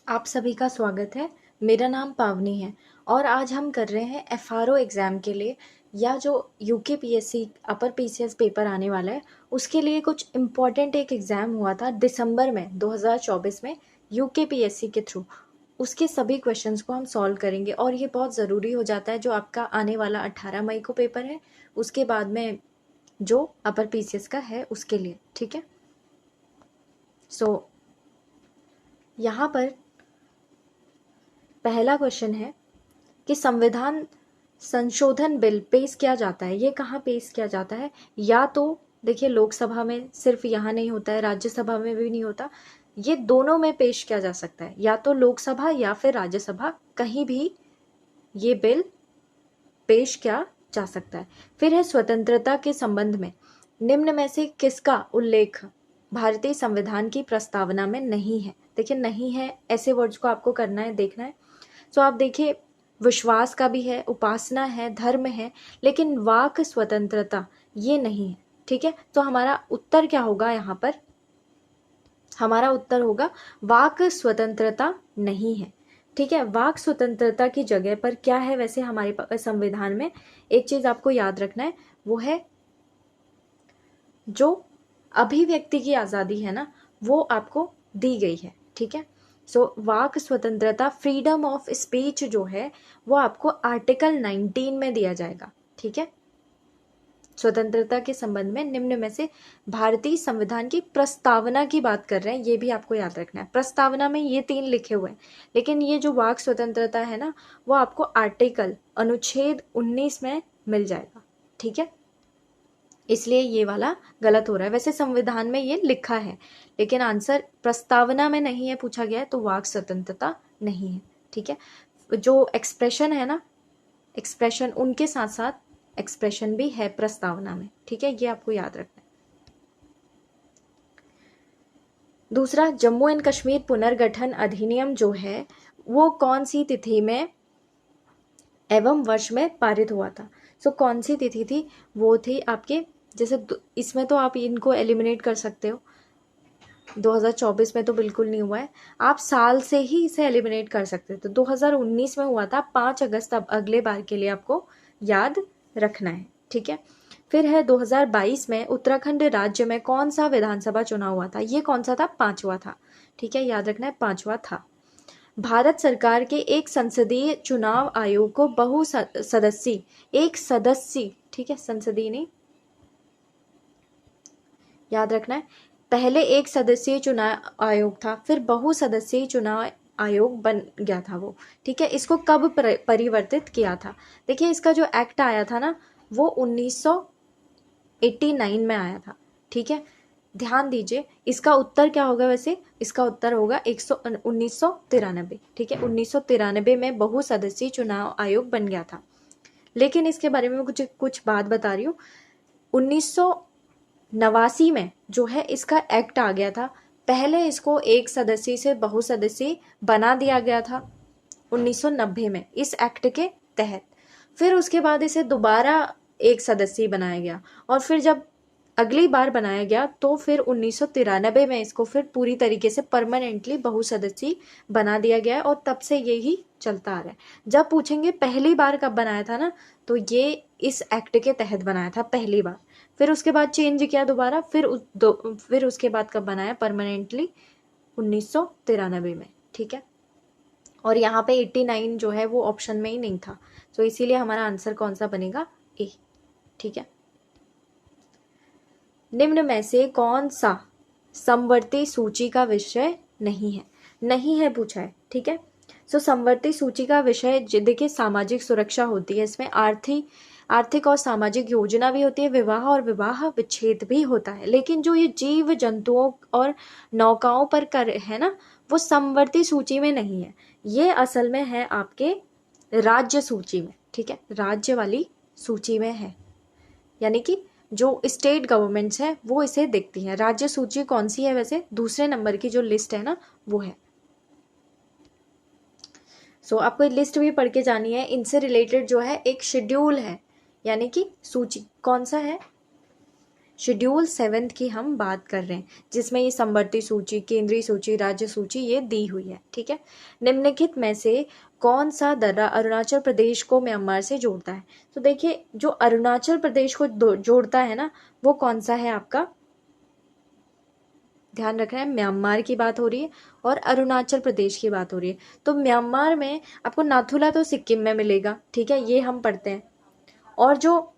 आप सभी का स्वागत है। मेरा नाम पावनी है और आज हम कर रहे हैं एफआरओ एग्ज़ाम के लिए या जो UK PSC upper PCS paper आने वाला है उसके लिए कुछ इम्पॉर्टेंट एक एग्ज़ाम हुआ था दिसंबर में 2024 में यूके पीएससी के थ्रू। उसके सभी क्वेश्चंस को हम सॉल्व करेंगे और ये बहुत ज़रूरी हो जाता है जो आपका आने वाला 18 मई को पेपर है, उसके बाद में जो अपर पीसीएस का है उसके लिए। ठीक है, सो यहाँ पर पहला क्वेश्चन है कि संविधान संशोधन बिल पेश किया जाता है, ये कहाँ पेश किया जाता है? या तो देखिए लोकसभा में सिर्फ यहाँ नहीं होता है, राज्यसभा में भी नहीं होता, ये दोनों में पेश किया जा सकता है, या तो लोकसभा या फिर राज्यसभा, कहीं भी ये बिल पेश किया जा सकता है। फिर है स्वतंत्रता के संबंध में निम्न में से किसका उल्लेख भारतीय संविधान की प्रस्तावना में नहीं है? देखिए नहीं है ऐसे वर्ड्स को आपको करना है, देखना है। सो आप देखिए विश्वास का भी है, उपासना है, धर्म है, लेकिन वाक स्वतंत्रता ये नहीं है। ठीक है, तो हमारा उत्तर क्या होगा यहाँ पर? हमारा उत्तर होगा वाक स्वतंत्रता नहीं है। ठीक है, वाक स्वतंत्रता की जगह पर क्या है वैसे हमारे संविधान में? एक चीज आपको याद रखना है, वो है जो अभिव्यक्ति की आज़ादी है ना, वो आपको दी गई है। ठीक है, सो वाक स्वतंत्रता, फ्रीडम ऑफ स्पीच जो है वो आपको आर्टिकल 19 में दिया जाएगा। ठीक है, स्वतंत्रता के संबंध में निम्न में से भारतीय संविधान की प्रस्तावना की बात कर रहे हैं, ये भी आपको याद रखना है। प्रस्तावना में ये 3 लिखे हुए हैं, लेकिन ये जो वाक स्वतंत्रता है ना, वो आपको आर्टिकल अनुच्छेद 19 में मिल जाएगा। ठीक है, इसलिए ये वाला गलत हो रहा है। वैसे संविधान में ये लिखा है, लेकिन आंसर प्रस्तावना में नहीं है पूछा गया है, तो वाक स्वतंत्रता नहीं है। ठीक है, जो एक्सप्रेशन है ना, एक्सप्रेशन उनके साथ साथ एक्सप्रेशन भी है प्रस्तावना में। ठीक है, ये आपको याद रखना है। दूसरा, जम्मू एंड कश्मीर पुनर्गठन अधिनियम जो है वो कौन सी तिथि में एवं वर्ष में पारित हुआ था? सो कौन सी तिथि थी? वो थी आपके, जैसे इसमें तो आप इनको एलिमिनेट कर सकते हो, 2024 में तो बिल्कुल नहीं हुआ है, आप साल से ही इसे एलिमिनेट कर सकते थे। तो 2019 में हुआ था 5 अगस्त। अब अगले बार के लिए आपको याद रखना है। ठीक है, फिर है 2022 में उत्तराखंड राज्य में कौन सा विधानसभा चुनाव हुआ था? ये कौन सा था? 5वां था। ठीक है, याद रखना है 5वां था। भारत सरकार के एक संसदीय चुनाव आयोग को बहु सदस्यीय, एक सदस्य, ठीक है, संसदीय नहीं, याद रखना है। पहले एक सदस्यीय चुनाव आयोग था, फिर बहु सदस्यीय चुनाव आयोग बन गया था वो। ठीक है, इसको कब परिवर्तित किया था? देखिए इसका जो एक्ट आया था ना, वो 1989 में आया था। ठीक है, ध्यान दीजिए। इसका उत्तर क्या होगा वैसे? इसका उत्तर होगा 1993। ठीक है, 1993 में बहु सदस्यीय चुनाव आयोग बन गया था। लेकिन इसके बारे में कुछ कुछ बात बता रही हूँ। 1989 में जो है इसका एक्ट आ गया था। पहले इसको एक सदस्य से बहुसदस्यीय बना दिया गया था 1990 में इस एक्ट के तहत। फिर उसके बाद इसे दोबारा एक सदस्यीय बनाया गया, और फिर जब अगली बार बनाया गया तो फिर 1993 में इसको फिर पूरी तरीके से परमानेंटली बहुसदस्यीय बना दिया गया है, और तब से यही चलता आ रहा है। जब पूछेंगे पहली बार कब बनाया था ना, तो ये इस एक्ट के तहत बनाया था पहली बार, फिर उसके बाद चेंज किया दोबारा, फिर उसके बाद कब बनाया परमानेंटली? 1993 में। ठीक है, और यहाँ पे 89 जो है वो ऑप्शन में ही नहीं था, तो इसीलिए हमारा आंसर कौन सा बनेगा? ए। ठीक है, निम्न में से कौन सा समवर्ती सूची का विषय नहीं है? नहीं है पूछा है। ठीक है, सो समवर्ती सूची का विषय देखिए सामाजिक सुरक्षा होती है, इसमें आर्थिक और सामाजिक योजना भी होती है, विवाह और विवाह विच्छेद भी होता है। लेकिन जो ये जीव जंतुओं और नौकाओं पर कर है ना, वो समवर्ती सूची में नहीं है, ये असल में है आपके राज्य सूची में। ठीक है, राज्य वाली सूची में है, यानी कि जो स्टेट गवर्नमेंट्स हैं वो इसे देखती हैं। राज्य सूची कौन सी है वैसे? दूसरे नंबर की जो लिस्ट है ना, वो है। सो आपको लिस्ट भी पढ़ के जानी है। इनसे रिलेटेड जो है एक शेड्यूल है, यानी कि सूची कौन सा है? शेड्यूल 7 की हम बात कर रहे हैं, जिसमें ये समवर्ती सूची, केंद्रीय सूची, राज्य सूची ये दी हुई है। ठीक है, निम्नलिखित में से कौन सा दर्रा अरुणाचल प्रदेश को म्यांमार से जोड़ता है? तो देखिए, जो अरुणाचल प्रदेश को जोड़ता है ना, वो कौन सा है आपका? ध्यान रखना है, म्यांमार की बात हो रही है और अरुणाचल प्रदेश की बात हो रही है। तो म्यांमार में आपको नाथुला तो सिक्किम में मिलेगा, ठीक है, ये हम पढ़ते हैं। और जो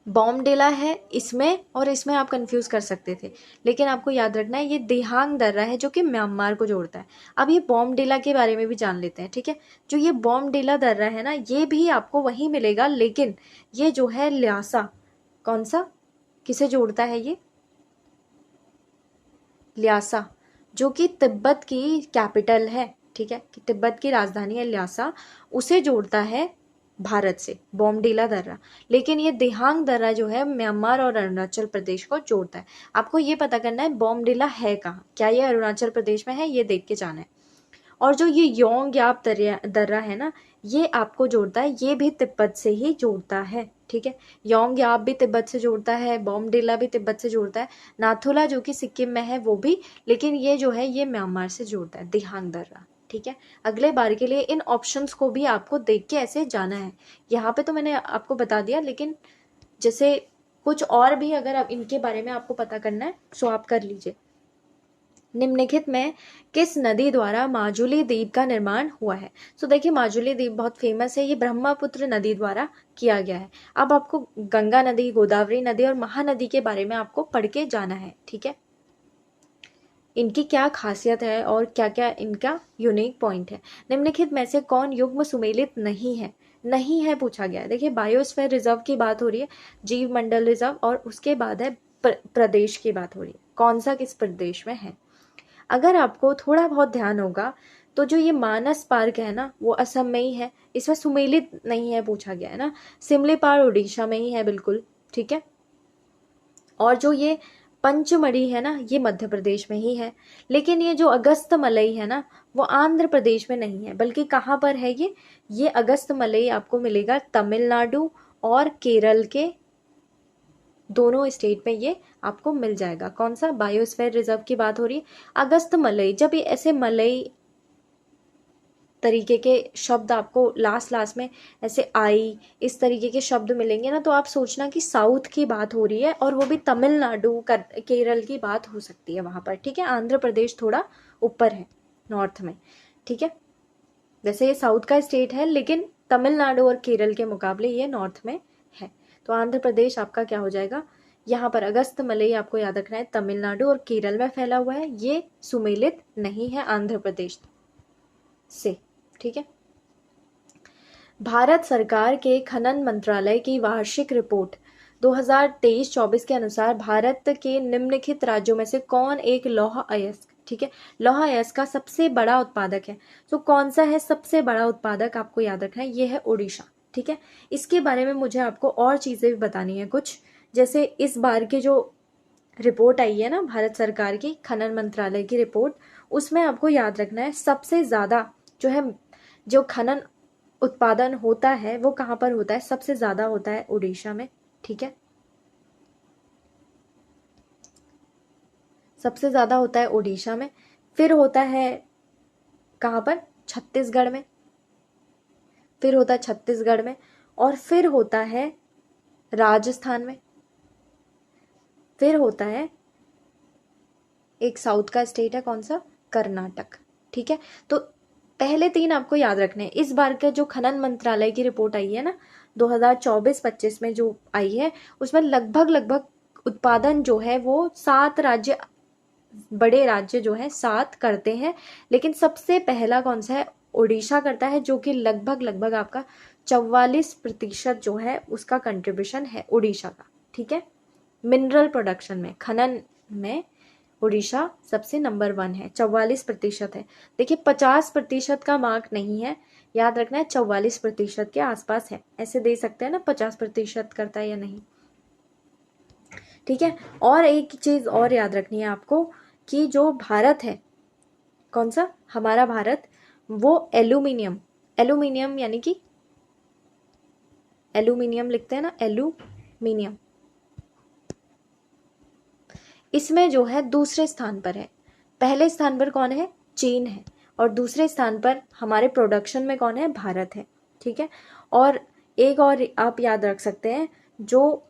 बॉमडिला है, इसमें और इसमें आप कंफ्यूज कर सकते थे, लेकिन आपको याद रखना है ये दिहांग दर्रा है जो कि म्यांमार को जोड़ता है। अब ये बॉमडिला के बारे में भी जान लेते हैं। ठीक है, जो ये बॉमडिला दर्रा है ना, ये भी आपको वहीं मिलेगा, लेकिन ये जो है ल्यासा, कौन सा, किसे जोड़ता है ये? ल्यासा, जो कि तिब्बत की कैपिटल है। ठीक है, कि तिब्बत की राजधानी है ल्यासा, उसे जोड़ता है भारत से बॉमडिला दर्रा। लेकिन ये दिहांग दर्रा जो है म्यांमार और अरुणाचल प्रदेश को जोड़ता है। आपको ये पता करना है बॉमडिला है कहाँ, क्या ये अरुणाचल प्रदेश में है, ये देख के जाना है। और जो ये योंग याप दर्रा है ना, ये आपको जोड़ता है, ये भी तिब्बत से ही जोड़ता है। ठीक है, योंग याप भी तिब्बत से जोड़ता है, बॉमडिला भी तिब्बत से जोड़ता है, नाथुला जो कि सिक्किम में है वो भी, लेकिन ये जो है ये म्यांमार से जोड़ता है, दिहांग दर्रा। ठीक है, अगले बार के लिए इन ऑप्शंस को भी आपको देख के ऐसे जाना है। यहाँ पे तो मैंने आपको बता दिया, लेकिन जैसे कुछ और भी अगर आप इनके बारे में आपको पता करना है सो आप कर लीजिए। निम्नलिखित में किस नदी द्वारा माजुली द्वीप का निर्माण हुआ है? तो देखिए, माजुली द्वीप बहुत फेमस है, ये ब्रह्मपुत्र नदी द्वारा किया गया है। अब आपको गंगा नदी, गोदावरी नदी और महानदी के बारे में आपको पढ़ के जाना है। ठीक है, इनकी क्या खासियत है और क्या क्या इनका यूनिक पॉइंट है। निम्नलिखित में से कौन युग्म सुमेलित नहीं है? नहीं है पूछा गया है। देखिए, बायोस्फीयर रिजर्व की बात हो रही है, जीव मंडल रिजर्व, और उसके बाद है प्रदेश की बात हो रही है, कौन सा किस प्रदेश में है। अगर आपको थोड़ा बहुत ध्यान होगा तो जो ये मानस पार्क है ना, वो असम में ही है, इसमें सुमेलित नहीं है पूछा गया है ना। सिमलीपाल उड़ीसा में ही है बिल्कुल। ठीक है, और जो ये पंचमढ़ी है ना, ये मध्य प्रदेश में ही है। लेकिन ये जो अगस्त मलई है ना, वो आंध्र प्रदेश में नहीं है, बल्कि कहाँ पर है ये अगस्त मलई आपको मिलेगा तमिलनाडु और केरल के दोनों स्टेट में ये आपको मिल जाएगा। कौन सा? बायोस्फीयर रिजर्व की बात हो रही है। अगस्त मलई, जब ये ऐसे मलई तरीके के शब्द आपको लास्ट में ऐसे आई, इस तरीके के शब्द मिलेंगे ना, तो आप सोचना कि साउथ की बात हो रही है, और वो भी तमिलनाडु केरल की बात हो सकती है वहां पर। ठीक है, आंध्र प्रदेश थोड़ा ऊपर है नॉर्थ में। ठीक है, वैसे ये साउथ का स्टेट है, लेकिन तमिलनाडु और केरल के मुकाबले ये नॉर्थ में है। तो आंध्र प्रदेश आपका क्या हो जाएगा? यहाँ पर अगस्त मलई आपको याद रखना है, तमिलनाडु और केरल में फैला हुआ है, ये सुमेलित नहीं है आंध्र प्रदेश से। ठीक है, भारत सरकार के खनन मंत्रालय की वार्षिक रिपोर्ट 2023-24 के अनुसार भारत के निम्नलिखित राज्यों में से कौन एक लौह अयस्क, ठीक है, लौह अयस्क का सबसे बड़ा उत्पादक है? तो कौन सा है सबसे बड़ा उत्पादक? आपको याद रखना है, ये है उड़ीसा। ठीक है, इसके बारे में मुझे आपको और चीजें भी बतानी है कुछ, जैसे इस बार की जो रिपोर्ट आई है ना भारत सरकार की खनन मंत्रालय की रिपोर्ट, उसमें आपको याद रखना है सबसे ज्यादा जो है, जो खनन उत्पादन होता है वो कहाँ पर होता है? सबसे ज्यादा होता है उड़ीसा में। ठीक है, सबसे ज्यादा होता है उड़ीसा में, फिर होता है कहाँ पर? छत्तीसगढ़ में, फिर होता है छत्तीसगढ़ में, और फिर होता है राजस्थान में, फिर होता है एक साउथ का स्टेट है, कौन सा? कर्नाटक। ठीक है, तो पहले तीन आपको याद रखने हैं। इस बार का जो खनन मंत्रालय की रिपोर्ट आई है ना 2024-25 में जो आई है, उसमें लगभग उत्पादन जो है वो 7 राज्य, बड़े राज्य जो है 7 करते हैं, लेकिन सबसे पहला कौन सा है? उड़ीसा करता है, जो कि लगभग आपका 44% जो है उसका कंट्रीब्यूशन है उड़ीसा का। ठीक है, मिनरल प्रोडक्शन में, खनन में उड़ीसा सबसे नंबर 1 है, 44% है। देखिए, 50% का मार्क नहीं है, याद रखना है 44% के आसपास है। ऐसे दे सकते हैं ना 50% करता है या नहीं। ठीक है, और एक चीज और याद रखनी है आपको कि जो भारत है, कौन सा हमारा भारत, वो एल्यूमिनियम यानी कि एल्यूमिनियम लिखते हैं ना, एल्यूमिनियम, इसमें जो है दूसरे स्थान पर है। पहले स्थान पर कौन है? चीन है। और दूसरे स्थान पर हमारे प्रोडक्शन में कौन है? भारत है। ठीक है। और एक और आप याद रख सकते हैं, जो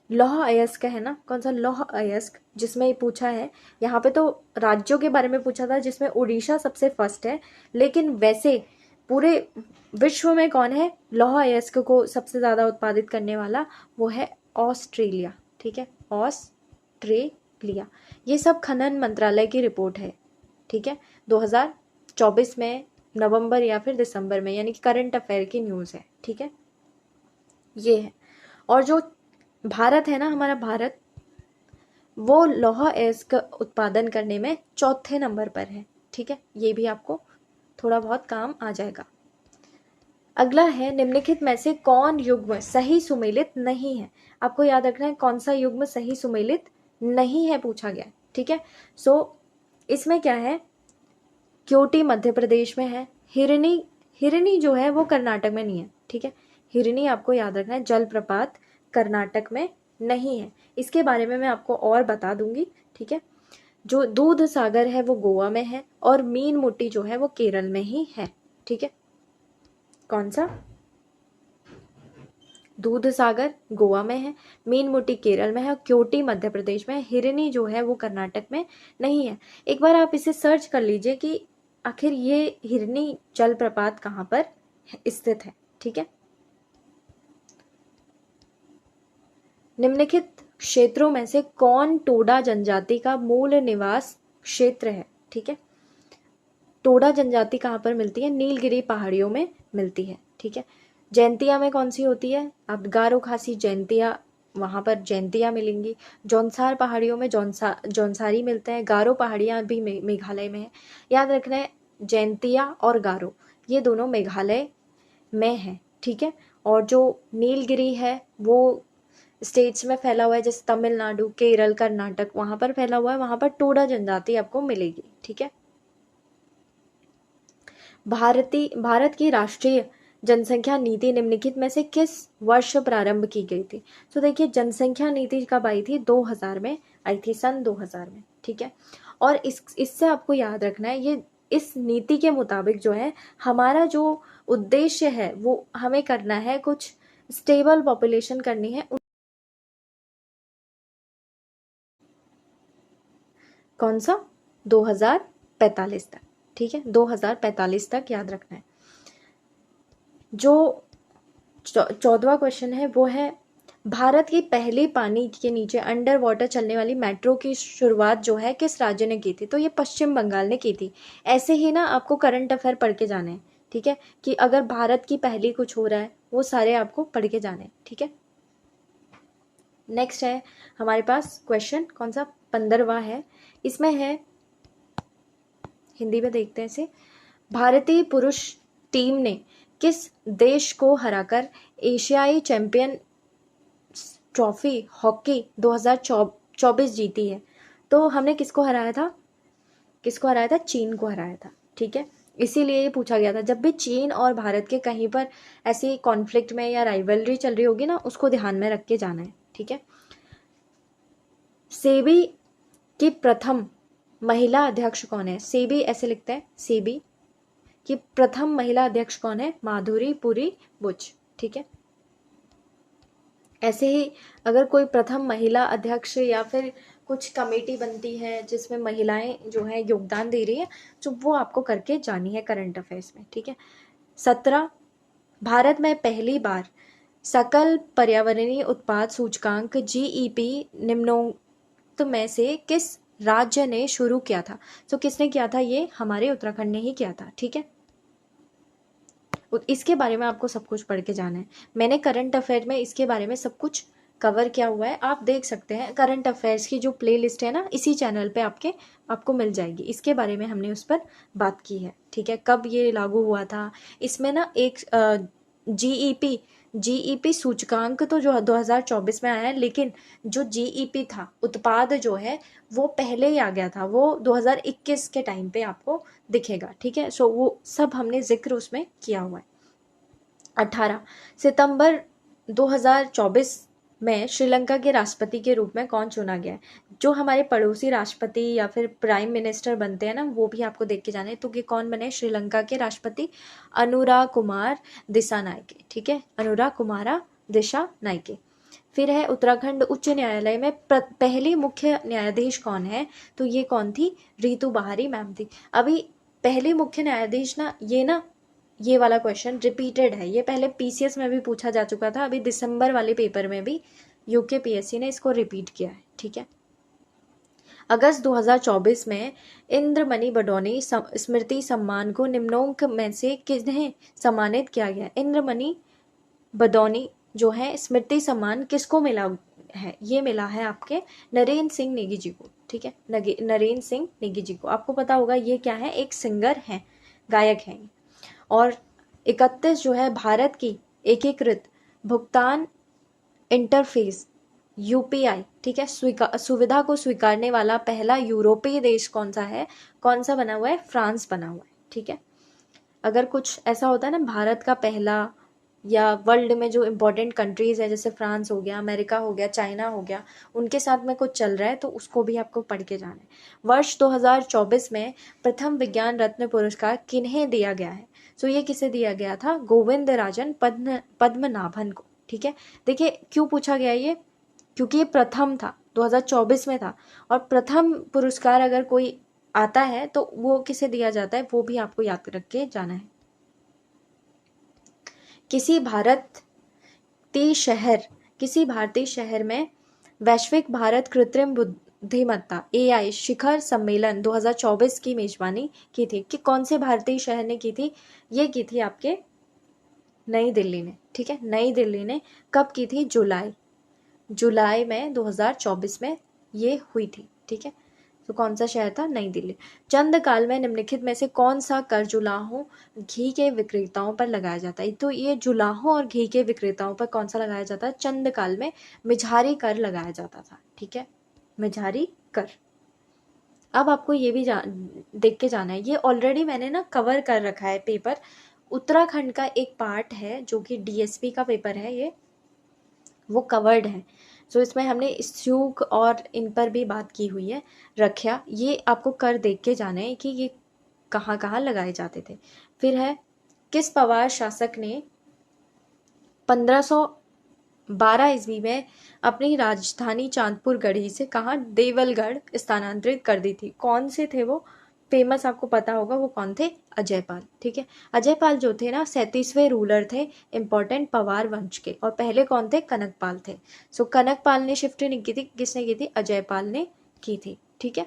लौह अयस्क है ना, कौन सा? लौह अयस्क, जिसमें पूछा है, यहाँ पे तो राज्यों के बारे में पूछा था जिसमें उड़ीसा सबसे फर्स्ट है, लेकिन वैसे पूरे विश्व में कौन है लौह अयस्क को सबसे ज़्यादा उत्पादित करने वाला? वो है ऑस्ट्रेलिया। ठीक है, ऑस्ट्रेलिया। ये सब खनन मंत्रालय की रिपोर्ट है। ठीक है, 2024 में नवंबर या फिर दिसंबर में, यानी कि करंट अफेयर की न्यूज़ है। ठीक है, ये है। और जो भारत है ना, हमारा भारत, वो लौह अयस्क उत्पादन करने में चौथे नंबर पर है। ठीक है, ये भी आपको थोड़ा बहुत काम आ जाएगा। अगला है, निम्नलिखित में से कौन युग्म सही सुमेलित नहीं है? आपको याद रखना है कौन सा युग्म सही सुमेलित नहीं है, पूछा गया। ठीक है, इसमें क्या है? क्योटी मध्य प्रदेश में है। हिरनी जो है वो कर्नाटक में नहीं है। ठीक है, हिरनी आपको याद रखना है, जलप्रपात कर्नाटक में नहीं है। इसके बारे में मैं आपको और बता दूंगी। ठीक है, जो दूध सागर है वो गोवा में है, और मीन मुट्टी जो है वो केरल में ही है। ठीक है, कौन सा? दूध सागर गोवा में है, मीन मुट्टी केरल में है, और क्योटी मध्य प्रदेश में है। हिरनी जो है वो कर्नाटक में नहीं है। एक बार आप इसे सर्च कर लीजिए कि आखिर ये हिरनी जलप्रपात कहाँ पर स्थित है। ठीक है, निम्नलिखित क्षेत्रों में से कौन टोडा जनजाति का मूल निवास क्षेत्र है? ठीक है, टोडा जनजाति कहाँ पर मिलती है? नीलगिरी पहाड़ियों में मिलती है। ठीक है, जैंतिया में कौन सी होती है? अब गारो खासी जैंतिया, वहां पर जैंतिया मिलेंगी। जौनसार पहाड़ियों में जौनसारी मिलते हैं। गारो पहाड़ियां भी मेघालय में है। याद रखना है, जैंतिया और गारो ये दोनों मेघालय में है। ठीक है, और जो नीलगिरी है वो स्टेट्स में फैला हुआ है, जैसे तमिलनाडु, केरल, कर्नाटक, वहां पर फैला हुआ है। वहां पर टोडा जनजाति आपको मिलेगी। ठीक है, भारत की राष्ट्रीय जनसंख्या नीति निम्नलिखित में से किस वर्ष प्रारंभ की गई थी? तो देखिए, जनसंख्या नीति कब आई थी? 2000 में आई थी, सन 2000 में। ठीक है, और इससे आपको याद रखना है, ये इस नीति के मुताबिक जो है हमारा जो उद्देश्य है वो हमें करना है, कुछ स्टेबल पॉपुलेशन करनी है। कौन सा? 2045 तक। ठीक है, 2045 तक याद रखना है। जो 14वां क्वेश्चन है वो है, भारत की पहली पानी के नीचे अंडर वाटर चलने वाली मेट्रो की शुरुआत जो है किस राज्य ने की थी? तो ये पश्चिम बंगाल ने की थी। ऐसे ही ना आपको करंट अफेयर पढ़ के जाने हैं। ठीक है, कि अगर भारत की पहली कुछ हो रहा है वो सारे आपको पढ़ के जाने हैं। ठीक है, नेक्स्ट है हमारे पास क्वेश्चन, कौन सा? 15वां है। इसमें है, हिंदी में देखते हैं इसे। भारतीय पुरुष टीम ने किस देश को हराकर एशियाई चैंपियन ट्रॉफी हॉकी 2024 जीती है? तो हमने किसको हराया था? किसको हराया था? चीन को हराया था। ठीक है, इसीलिए ये पूछा गया था। जब भी चीन और भारत के कहीं पर ऐसी कॉन्फ्लिक्ट में या राइवलरी चल रही होगी ना, उसको ध्यान में रख के जाना है। ठीक है, सेबी की प्रथम महिला अध्यक्ष कौन है? सेबी ऐसे लिखते हैं, सेबी की प्रथम महिला अध्यक्ष कौन है? माधुरी पुरी बुच। ठीक है, ऐसे ही अगर कोई प्रथम महिला अध्यक्ष या फिर कुछ कमेटी बनती है जिसमें महिलाएं जो है योगदान दे रही है, तो वो आपको करके जानी है करंट अफेयर्स में। ठीक है, 17, भारत में पहली बार सकल पर्यावरणीय उत्पाद सूचकांक जीईपी निम्नोक्त में से किस राज्य ने शुरू किया था? तो किसने किया था? ये हमारे उत्तराखंड ने ही किया था। ठीक है, इसके बारे में आपको सब कुछ पढ़ के जाना है। मैंने करंट अफेयर में इसके बारे में सब कुछ कवर किया हुआ है, आप देख सकते हैं। करंट अफेयर्स की जो प्लेलिस्ट है ना, इसी चैनल पे आपको मिल जाएगी। इसके बारे में हमने उस पर बात की है। ठीक है, कब ये लागू हुआ था? इसमें ना एक जीईपी सूचकांक तो जो 2024 में आया है, लेकिन जो जीईपी था उत्पाद जो है वो पहले ही आ गया था, वो 2021 के टाइम पे आपको दिखेगा। ठीक है, सो वो सब हमने जिक्र उसमें किया हुआ है। 18 सितंबर 2024 में श्रीलंका के राष्ट्रपति के रूप में कौन चुना गया है? जो हमारे पड़ोसी राष्ट्रपति या फिर प्राइम मिनिस्टर बनते हैं ना, वो भी आपको देख के जाना है। तो ये कौन बने श्रीलंका के राष्ट्रपति? अनुरा कुमार दिसानायके। ठीक है, अनुरा कुमारा दिसानायके। फिर है उत्तराखंड उच्च न्यायालय में पहली मुख्य न्यायाधीश कौन है? तो ये कौन थी? रीतू बहारी मैम थी। अभी पहली मुख्य न्यायाधीश ना, ये वाला क्वेश्चन रिपीटेड है, ये पहले पीसीएस में भी पूछा जा चुका था, अभी दिसंबर वाले पेपर में भी यूके पीएससी ने इसको रिपीट किया है। ठीक है, अगस्त 2024 में इंद्रमणि बडौनी स्मृति सम्मान को निम्नोंक में से किन्हें सम्मानित किया गया? इंद्रमणि बडौनी जो है स्मृति सम्मान किसको मिला है? ये मिला है आपके नरेंद्र सिंह नेगी जी को। ठीक है, नरेंद्र सिंह नेगी जी को। आपको पता होगा ये क्या है? एक सिंगर है, गायक है। और 31 जो है भारत की एकीकृत भुगतान इंटरफेस यूपीआई, ठीक है, सुविधा को स्वीकारने वाला पहला यूरोपीय देश कौन सा है? कौन सा बना हुआ है? फ्रांस बना हुआ है। ठीक है, अगर कुछ ऐसा होता है ना भारत का पहला, या वर्ल्ड में जो इम्पोर्टेंट कंट्रीज है जैसे फ्रांस हो गया, अमेरिका हो गया, चाइना हो गया, उनके साथ में कुछ चल रहा है तो उसको भी आपको पढ़ के जाना है। वर्ष 2024 में प्रथम विज्ञान रत्न पुरस्कार किन्हें दिया गया है? सो ये किसे दिया गया था? गोविंद राजन पद्मनाभन को। ठीक है, देखिए क्यों पूछा गया ये, क्योंकि ये प्रथम था, 2024 में था, और प्रथम पुरस्कार अगर कोई आता है तो वो किसे दिया जाता है, वो भी आपको याद रख के जाना है। किसी भारतीय शहर में वैश्विक भारत कृत्रिम बुद्धिमत्ता AI शिखर सम्मेलन 2024 की मेजबानी की थी। कि कौन से भारतीय शहर ने की थी? ये की थी आपके नई दिल्ली ने। ठीक है, नई दिल्ली ने कब की थी? जुलाई में 2024 में ये हुई थी। ठीक है, तो कौन सा शहर था? नई दिल्ली। चंद काल में निम्नलिखित में से कौन सा कर जुलाहों घी के विक्रेताओं पर लगाया जाता है? तो ये जुलाहों और घी के विक्रेताओं पर कौन सा लगाया जाता है? चंद काल में मिझारी कर लगाया जाता था। ठीक है, मिझारी कर। अब आपको ये भी देख के जाना है, ये ऑलरेडी मैंने ना कवर कर रखा है पेपर। उत्तराखंड का एक पार्ट है जो कि डीएसपी का पेपर है, ये वो कवर्ड है। सो इसमें हमने स्यूक और इन पर भी बात की हुई है, रक्षा। ये आपको कर देख के जाना है कि ये कहाँ कहाँ लगाए जाते थे। फिर है किस पवार शासक ने 1512 ईस्वी में अपनी राजधानी चांदपुर गढ़ी से कहाँ? देवलगढ़ स्थानांतरित कर दी थी। कौन से थे वो? फेमस, आपको पता होगा वो कौन थे? अजयपाल। ठीक है, अजयपाल जो थे ना 37वें रूलर थे इंपॉर्टेंट पवार वंश के, और पहले कौन थे? कनकपाल थे। सो कनकपाल ने शिफ्ट नहीं की थी, किसने की थी? अजयपाल ने की थी। ठीक है,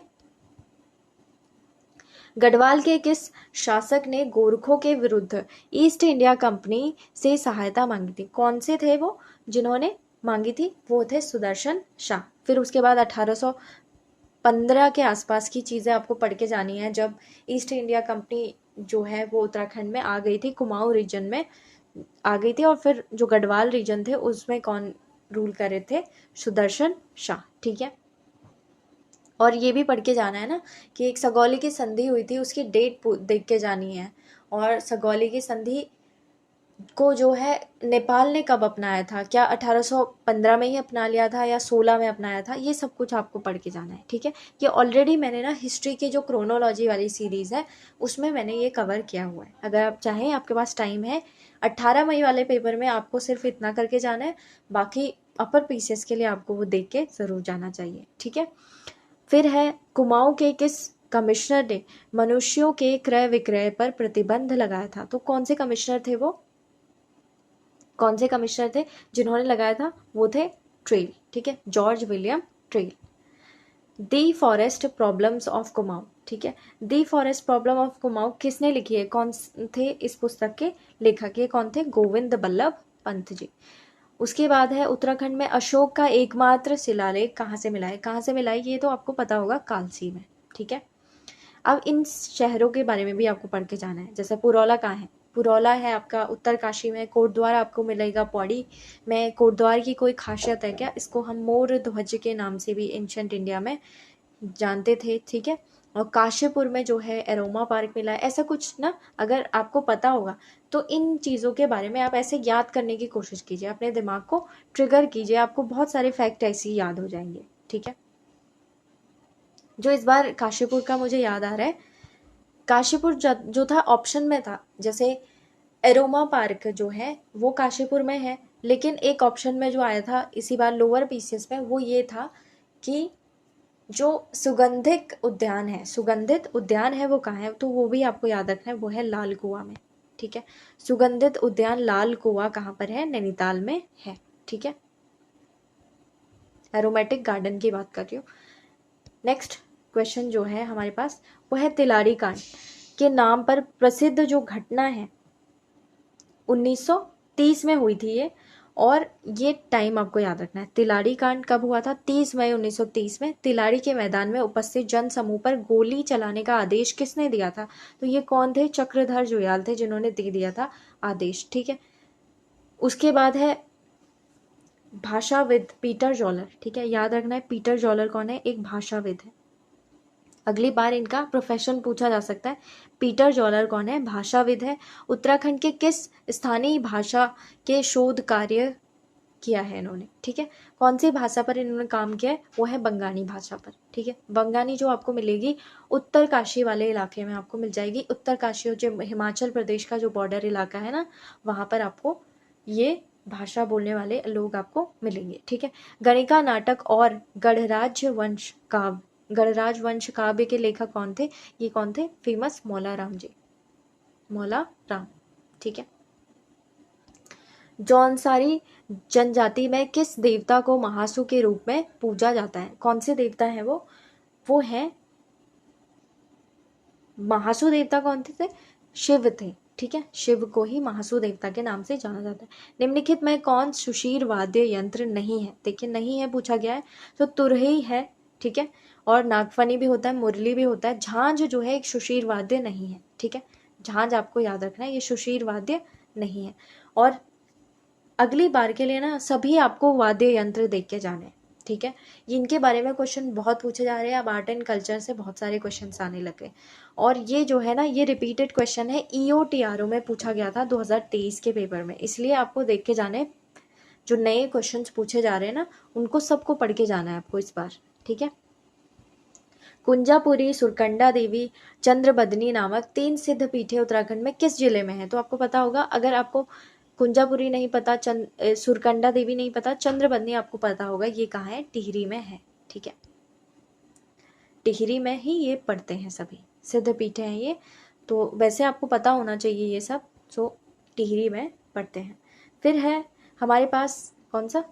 गढ़वाल के किस शासक ने गोरखों के विरुद्ध ईस्ट इंडिया कंपनी से सहायता मांगी थी? कौन से थे वो जिन्होंने मांगी थी? वो थे सुदर्शन शाह। फिर उसके बाद 1815 के आसपास की चीज़ें आपको पढ़ के जानी है, जब ईस्ट इंडिया कंपनी जो है वो उत्तराखंड में आ गई थी, कुमाऊं रीजन में आ गई थी, और फिर जो गढ़वाल रीजन थे उसमें कौन रूल कर रहे थे? सुदर्शन शाह। ठीक है, और ये भी पढ़ के जाना है ना कि एक सगौली की संधि हुई थी, उसकी डेट देख के जानी है, और सगौली की संधि को जो है नेपाल ने कब अपनाया था? क्या 1815 में ही अपना लिया था या 16 में अपनाया था? ये सब कुछ आपको पढ़ के जाना है। ठीक है, ये ऑलरेडी मैंने ना हिस्ट्री की जो क्रोनोलॉजी वाली सीरीज़ है उसमें मैंने ये कवर किया हुआ है। अगर आप चाहें, आपके पास टाइम है, 18 मई वाले पेपर में आपको सिर्फ इतना करके जाना है, बाकी अपर पीसीएस के लिए आपको वो देख के ज़रूर जाना चाहिए। ठीक है, फिर है कुमाऊं के किस कमिश्नर ने मनुष्यों के क्रय विक्रय पर प्रतिबंध लगाया था? तो कौन से कमिश्नर थे वो? कौन से कमिश्नर थे जिन्होंने लगाया था? वो थे ट्रेल। ठीक है, George William trail. The forest problems of Kumaon. ठीक है, दी फॉरेस्ट प्रॉब्लम ऑफ कुमाऊं किसने लिखी है? कौन थे इस पुस्तक के लेखक? ये कौन थे? गोविंद बल्लभ पंत जी। उसके बाद है उत्तराखंड में अशोक का एकमात्र शिलालेख कहाँ से मिला है? कहाँ से मिला है ये तो आपको पता होगा, कालसी में। ठीक है, अब इन शहरों के बारे में भी आपको पढ़ के जाना है। जैसे पुरौला कहाँ है? पुरौला है आपका उत्तरकाशी में। कोटद्वार आपको मिलेगा पौड़ी में। कोटद्वार की कोई खासियत है क्या? इसको हम मोर ध्वज के नाम से भी एंशंट इंडिया में जानते थे। ठीक है, और काशीपुर में जो है एरोमा पार्क मिला है, ऐसा कुछ ना अगर आपको पता होगा तो इन चीज़ों के बारे में आप ऐसे याद करने की कोशिश कीजिए, अपने दिमाग को ट्रिगर कीजिए, आपको बहुत सारे फैक्ट ऐसे ही याद हो जाएंगे। ठीक है, जो इस बार काशीपुर का मुझे याद आ रहा है, काशीपुर जो था ऑप्शन में था, जैसे एरोमा पार्क जो है वो काशीपुर में है, लेकिन एक ऑप्शन में जो आया था इसी बार लोअर पीसीएस में, वो ये था कि जो सुगंधित उद्यान है वो कहाँ है, तो वो भी आपको याद रखना है, वो है लाल कुआं में। ठीक है, सुगंधित उद्यान लाल कुआं कहाँ पर है, नैनीताल में है। ठीक है, एरोमेटिक गार्डन की बात कर रही हूँ। नेक्स्ट क्वेश्चन जो है हमारे पास वो है तिलारी कांड के नाम पर प्रसिद्ध जो घटना है 1930 में हुई थी ये, और ये टाइम आपको याद रखना है। तिलारी कांड कब हुआ था, 30 मई 1930 में। तिलारी के मैदान में उपस्थित जन समूह पर गोली चलाने का आदेश किसने दिया था, तो ये कौन थे, चक्रधर जुयाल थे जिन्होंने दे दिया था आदेश। ठीक है, उसके बाद है भाषाविद पीटर जॉलर। ठीक है, याद रखना है पीटर जॉलर कौन है, एक भाषाविद है। अगली बार इनका प्रोफेशन पूछा जा सकता है। पीटर जॉलर कौन है, भाषाविद है। उत्तराखंड के किस स्थानीय भाषा के शोध कार्य किया है इन्होंने। ठीक है, कौन सी भाषा पर इन्होंने काम किया है, वो है बंगानी भाषा पर। ठीक है, बंगानी जो आपको मिलेगी उत्तरकाशी वाले इलाके में आपको मिल जाएगी। उत्तरकाशी जो हिमाचल प्रदेश का जो बॉर्डर इलाका है ना, वहां पर आपको ये भाषा बोलने वाले लोग आपको मिलेंगे। ठीक है, गणिका नाटक और गणराज वंश काव्य के लेखक कौन थे, ये कौन थे, फेमस मौला राम जी, मौला राम। ठीक है, जौनसारी जनजाति में किस देवता को महासु के रूप में पूजा जाता है, कौन से देवता है वो है महासु देवता। कौन थे, शिव थे। ठीक है, शिव को ही महासु देवता के नाम से जाना जाता है। निम्नलिखित में कौन सुशीर वाद्य यंत्र नहीं है, देखिए नहीं है पूछा गया है, तो तुरही है। ठीक है, और नागफनी भी होता है, मुरली भी होता है। झांझ जो है एक सुशीर वाद्य नहीं है। ठीक है, झांझ आपको याद रखना है, ये सुशीर वाद्य नहीं है। और अगली बार के लिए ना सभी आपको वाद्य यंत्र देख के जाने। ठीक है, इनके बारे में क्वेश्चन बहुत पूछे जा रहे हैं, अब आर्ट एंड कल्चर से बहुत सारे क्वेश्चन आने लगे। और ये जो है ना, ये रिपीटेड क्वेश्चन है, EOTRO में पूछा गया था 2023 के पेपर में, इसलिए आपको देख के जाने। जो नए क्वेश्चन पूछे जा रहे हैं ना, उनको सबको पढ़ के जाना है आपको इस बार। ठीक है, कुंजापुरी, सुरकंडा देवी, चंद्रबदनी नामक 3 सिद्ध पीठे उत्तराखंड में किस जिले में है, तो आपको पता होगा। अगर आपको कुंजापुरी नहीं पता, सुरकंडा देवी नहीं पता, चंद्रबदनी आपको पता होगा, ये कहाँ है, टिहरी में है। ठीक है, टिहरी में ही ये पढ़ते हैं, सभी सिद्ध पीठे हैं ये, तो वैसे आपको पता होना चाहिए ये सब, सो टिहरी में पढ़ते हैं। फिर है हमारे पास कौन सा,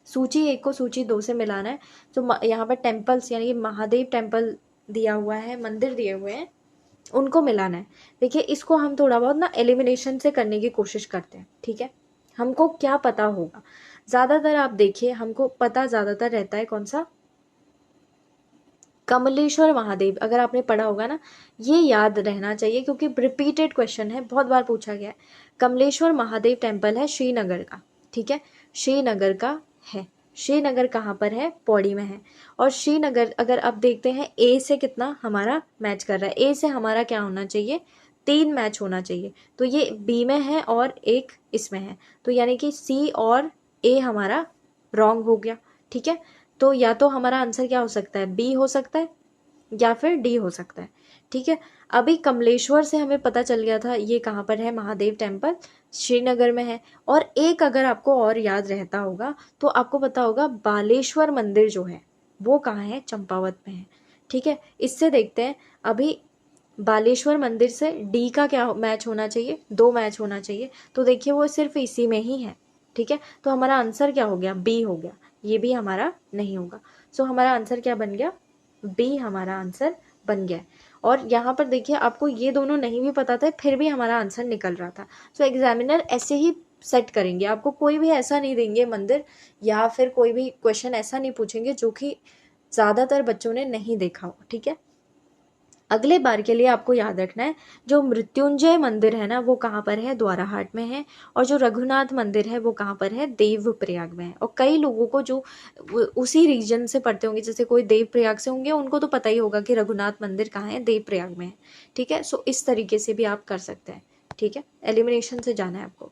सूची 1 को सूची 2 से मिलाना है। तो यहाँ पर टेम्पल्स यानी कि महादेव टेम्पल दिया हुआ है, मंदिर दिए हुए हैं, उनको मिलाना है। देखिए इसको हम थोड़ा बहुत ना एलिमिनेशन से करने की कोशिश करते हैं। ठीक है, हमको क्या पता होगा, ज्यादातर आप देखिए हमको पता ज्यादातर रहता है कौन सा, कमलेश्वर महादेव। अगर आपने पढ़ा होगा ना, ये याद रहना चाहिए क्योंकि रिपीटेड क्वेश्चन है, बहुत बार पूछा गया है। कमलेश्वर महादेव टेम्पल है श्रीनगर का। ठीक है, श्रीनगर का है। श्रीनगर कहाँ पर है, पौड़ी में है। और श्रीनगर अगर आप देखते हैं ए से कितना हमारा मैच कर रहा है, ए से हमारा क्या होना चाहिए, 3 मैच होना चाहिए, तो ये बी में है और एक इसमें है, तो यानी कि सी और ए हमारा रॉन्ग हो गया। ठीक है, तो या तो हमारा आंसर क्या हो सकता है, बी हो सकता है या फिर डी हो सकता है। ठीक है, अभी कमलेश्वर से हमें पता चल गया था ये कहाँ पर है, महादेव टेम्पल श्रीनगर में है। और एक अगर आपको और याद रहता होगा तो आपको पता होगा बालेश्वर मंदिर जो है वो कहाँ है, चंपावत में है। ठीक है, इससे देखते हैं अभी बालेश्वर मंदिर से डी का क्या मैच होना चाहिए, 2 मैच होना चाहिए, तो देखिए वो सिर्फ इसी में ही है। ठीक है, तो हमारा आंसर क्या हो गया, बी हो गया, ये भी हमारा नहीं होगा। सो हमारा आंसर क्या बन गया, बी हमारा आंसर बन गया। और यहाँ पर देखिए आपको ये दोनों नहीं भी पता था, फिर भी हमारा आंसर निकल रहा था। सो एग्जामिनर ऐसे ही सेट करेंगे, आपको कोई भी ऐसा नहीं देंगे मंदिर, या फिर कोई भी क्वेश्चन ऐसा नहीं पूछेंगे जो कि ज़्यादातर बच्चों ने नहीं देखा हो। ठीक है, अगले बार के लिए आपको याद रखना है, जो मृत्युंजय मंदिर है ना वो कहाँ पर है, द्वाराहाट में है। और जो रघुनाथ मंदिर है वो कहाँ पर है, देवप्रयाग में है। और कई लोगों को जो उसी रीजन से पढ़ते होंगे, जैसे कोई देवप्रयाग से होंगे, उनको तो पता ही होगा कि रघुनाथ मंदिर कहाँ है, देवप्रयाग में है। ठीक है, सो इस तरीके से भी आप कर सकते हैं। ठीक है, एलिमिनेशन से जाना है आपको।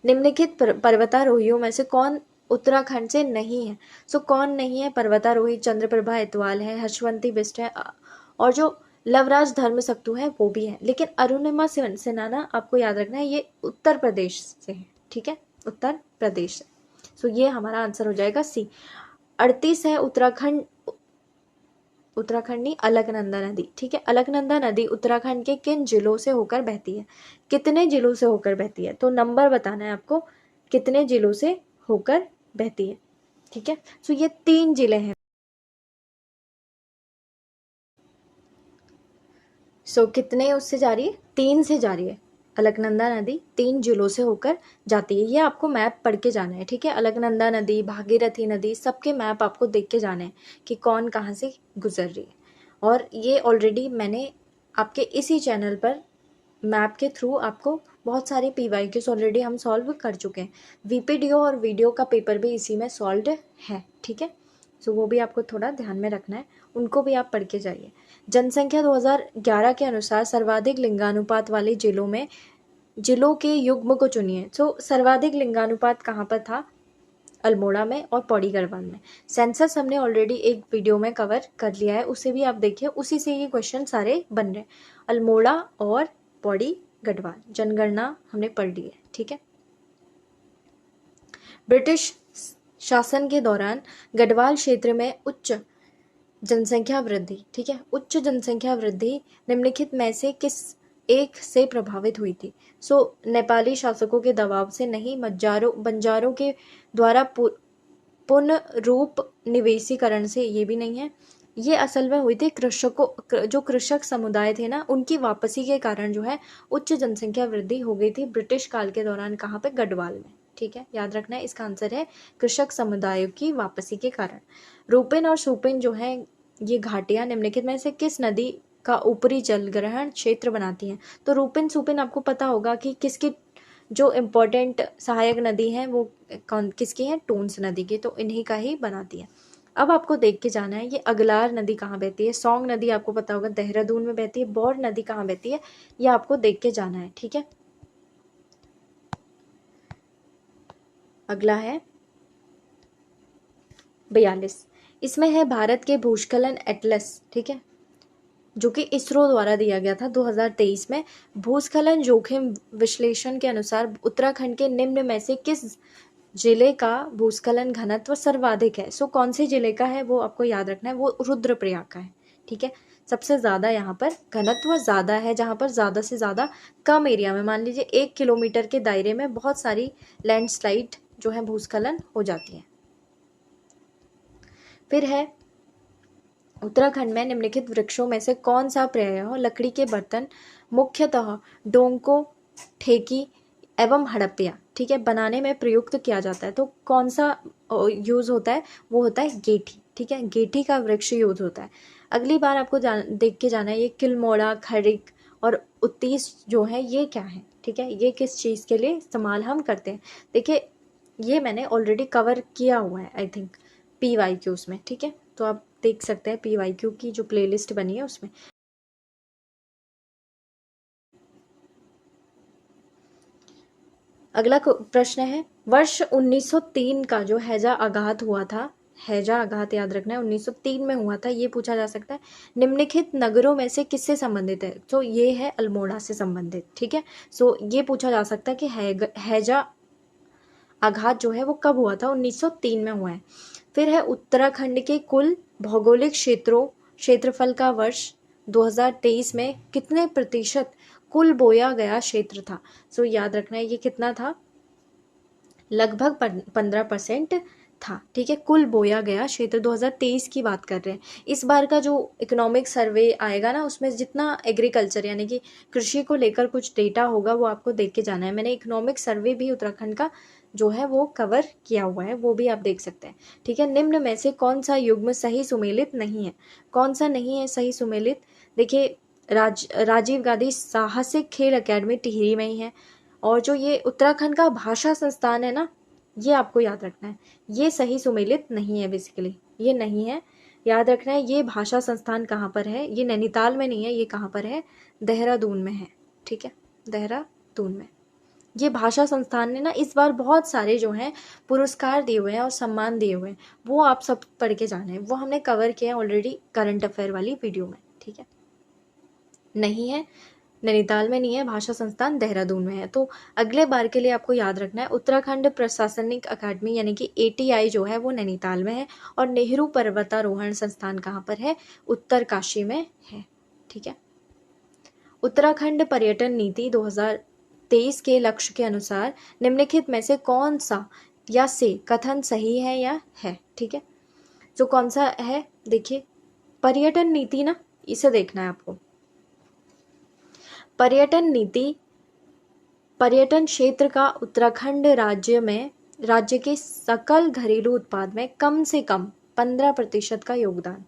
निम्नलिखित पर्वतारोहियों में से कौन उत्तराखंड से नहीं है? सो कौन नहीं है? पर्वतारोही चंद्रप्रभा इतवाल है, हर्षवंती बिष्ट है, और जो लवराज धर्मसक्तु है वो भी है। लेकिन अरुणिमा सिन्हा ना, आपको याद रखना है, ये उत्तर प्रदेश से है। ठीक है, उत्तर प्रदेश से। सो ये हमारा आंसर हो जाएगा सी। 38 है उत्तराखंडी अलकनंदा नदी। ठीक है, अलकनंदा नदी उत्तराखंड के किन जिलों से होकर बहती है? कितने जिलों से होकर बहती है? तो नंबर बताना है आपको, कितने जिलों से होकर बहती है। ठीक है, सो ये 3 जिले हैं। सो कितने उससे जा रही है? 3 से जा रही है। अलकनंदा नदी 3 जिलों से होकर जाती है। ये आपको मैप पढ़ के जाना है। ठीक है, अलकनंदा नदी, भागीरथी नदी, सबके मैप आपको देख के जाने हैं कि कौन कहाँ से गुजर रही है। और ये ऑलरेडी मैंने आपके इसी चैनल पर मैप के थ्रू आपको बहुत सारे PYQs ऑलरेडी हम सॉल्व कर चुके हैं। VPDO और वीडियो का पेपर भी इसी में सॉल्व है। ठीक है, सो वो भी आपको थोड़ा ध्यान में रखना है, उनको भी आप पढ़ के जाइए। जनसंख्या 2011 के अनुसार सर्वाधिक लिंगानुपात वाले जिलों के युग्म को चुनिए। सो सर्वाधिक लिंगानुपात कहाँ पर था? अल्मोड़ा में और पौड़ी गढ़वाल में। सेंसस हमने ऑलरेडी एक वीडियो में कवर कर लिया है, उसे भी आप देखिए, उसी से ये क्वेश्चन सारे बन रहे हैं। अल्मोड़ा और पौड़ी गढ़वाल जनगणना हमने पढ़ ली है। ठीक है, ब्रिटिश शासन के दौरान गढ़वाल क्षेत्र में उच्च जनसंख्या वृद्धि। ठीक है, उच्च जनसंख्या वृद्धि निम्नलिखित में से किस एक से प्रभावित हुई थी? सो नेपाली शासकों के दबाव से नहीं, बंजारों के द्वारा पुनः रूप निवेशीकरण से, ये भी नहीं है। ये असल में हुई थी जो कृषक समुदाय थे ना, उनकी वापसी के कारण जो है उच्च जनसंख्या वृद्धि हो गई थी ब्रिटिश काल के दौरान। कहाँ पे? गढ़वाल में। ठीक है, याद रखना है, इसका आंसर है कृषक समुदायों की वापसी के कारण। रूपिन और सुपिन जो है ये घाटियां निम्नलिखित में से किस नदी का ऊपरी जल ग्रहण क्षेत्र बनाती हैं? तो रूपिन सुपिन आपको पता होगा कि किसकी जो इम्पोर्टेंट सहायक नदी है वो किसकी है? टूंस नदी की, तो इन्हीं का ही बनाती है। अब आपको देख के जाना है, ये अगलार नदी कहाँ बहती है? सोंग नदी आपको पता होगा देहरादून में बहती है। बौर नदी कहाँ बहती है? ये आपको देख के जाना है। ठीक है, अगला है 42। इसमें है भारत के भूस्खलन एटलस। ठीक है, जो कि इसरो द्वारा दिया गया था 2023 में। भूस्खलन जोखिम विश्लेषण के अनुसार उत्तराखंड के निम्न में से किस जिले का भूस्खलन घनत्व सर्वाधिक है? सो कौन से जिले का है वो आपको याद रखना है, वो रुद्रप्रयाग का है। ठीक है, सबसे ज़्यादा यहाँ पर घनत्व ज़्यादा है, जहाँ पर ज़्यादा से ज़्यादा कम एरिया में, मान लीजिए 1 किलोमीटर के दायरे में बहुत सारी लैंडस्लाइड जो है भूस्खलन हो जाती है। फिर है उत्तराखंड में निम्नलिखित वृक्षों में से कौन सा प्रायः लकड़ी के बर्तन मुख्यतः डोंको, ठेकी एवं हड़प्पिया, ठीक है, बनाने में प्रयुक्त किया जाता है? तो कौन सा यूज होता है? वो होता है गेठी। ठीक है, गेठी का वृक्ष यूज होता है। अगली बार आपको देख के जाना है, ये किलमोड़ा, खरिक और उत्तीस जो है ये क्या है? ठीक है, ये किस चीज़ के लिए इस्तेमाल हम करते हैं? देखिए, ये मैंने ऑलरेडी कवर किया हुआ है आई थिंक PYQs में। ठीक है, तो आप देख सकते हैं PYQ की जो प्लेलिस्ट बनी है उसमें। अगला प्रश्न है, वर्ष 1903 का जो हैजा आघात हुआ था, हैजा आघात याद रखना है 1903 में हुआ था, ये पूछा जा सकता है। निम्नलिखित नगरों में से किससे संबंधित है? तो ये है अल्मोड़ा से संबंधित। ठीक है, सो ये पूछा जा सकता है कि हैजा आघात जो है वो कब हुआ था? 1903 में हुआ है। फिर है उत्तराखंड के कुल भौगोलिक क्षेत्रफल का वर्ष 2023 में कितने प्रतिशत कुल बोया गया क्षेत्र था? सो याद रखना है, ये कितना था? लगभग 15% था। ठीक है, कुल बोया गया क्षेत्र 2023 की बात कर रहे हैं। इस बार का जो इकोनॉमिक सर्वे आएगा ना, उसमें जितना एग्रीकल्चर यानी कि कृषि को लेकर कुछ डेटा होगा वो आपको देख के जाना है। मैंने इकोनॉमिक सर्वे भी उत्तराखंड का जो है वो कवर किया हुआ है, वो भी आप देख सकते हैं। ठीक है, निम्न में से कौन सा युग्म सही सुमेलित नहीं है? कौन सा नहीं है सही सुमेलित? देखिए, राजीव गांधी साहसिक खेल अकेडमी टिहरी में ही है, और जो ये उत्तराखंड का भाषा संस्थान है ना, ये आपको याद रखना है, ये सही सुमेलित नहीं है, बेसिकली ये नहीं है, याद रखना है। ये भाषा संस्थान कहाँ पर है? ये नैनीताल में नहीं है, ये कहाँ पर है? देहरादून में है। ठीक है, देहरादून में ये भाषा संस्थान ने ना इस बार बहुत सारे जो हैं पुरस्कार दिए हुए हैं और सम्मान दिए हुए हैं, वो आप सब पढ़ के जाने हैं, वो हमने कवर किया है ऑलरेडी करंट अफेयर वाली वीडियो में। ठीक है, नहीं है, नैनीताल में नहीं है, भाषा संस्थान देहरादून में है। तो अगले बार के लिए आपको याद रखना है, उत्तराखंड प्रशासनिक अकादमी यानी कि ATI जो है वो नैनीताल में है, और नेहरू पर्वतारोहण संस्थान कहाँ पर है? उत्तरकाशी में है। ठीक है, उत्तराखंड पर्यटन नीति 2023 के लक्ष्य के अनुसार निम्नलिखित में से कौन सा या से कथन सही है या है? ठीक है, जो कौन सा है, देखिए पर्यटन नीति ना, इसे देखना है आपको। पर्यटन नीति पर्यटन क्षेत्र का उत्तराखंड राज्य के सकल घरेलू उत्पाद में कम से कम 15% का योगदान।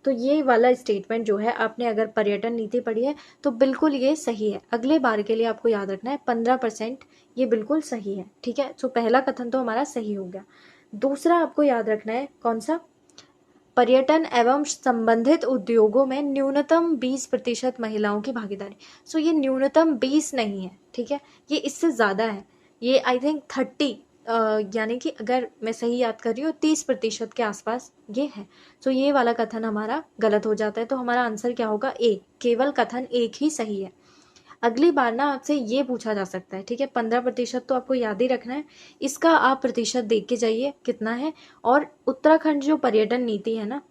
तो ये वाला स्टेटमेंट जो है, आपने अगर पर्यटन नीति पढ़ी है तो बिल्कुल ये सही है। अगले बार के लिए आपको याद रखना है 15%, ये बिल्कुल सही है। ठीक है, तो पहला कथन तो हमारा सही हो गया। दूसरा आपको याद रखना है कौन सा? पर्यटन एवं संबंधित उद्योगों में न्यूनतम 20% महिलाओं की भागीदारी। सो ये न्यूनतम 20 नहीं है, ठीक है, ये इससे ज़्यादा है, ये आई थिंक 30, यानी कि अगर मैं सही याद कर रही हूँ 30% के आसपास ये है। सो ये वाला कथन हमारा गलत हो जाता है, तो हमारा आंसर क्या होगा? ए, केवल कथन एक ही सही है। अगली बार ना आपसे ये पूछा जा सकता है, ठीक है, 15% तो आपको याद ही रखना है, इसका आप प्रतिशत देख के जाइए कितना है। और उत्तराखंड जो पर्यटन नीति है ना,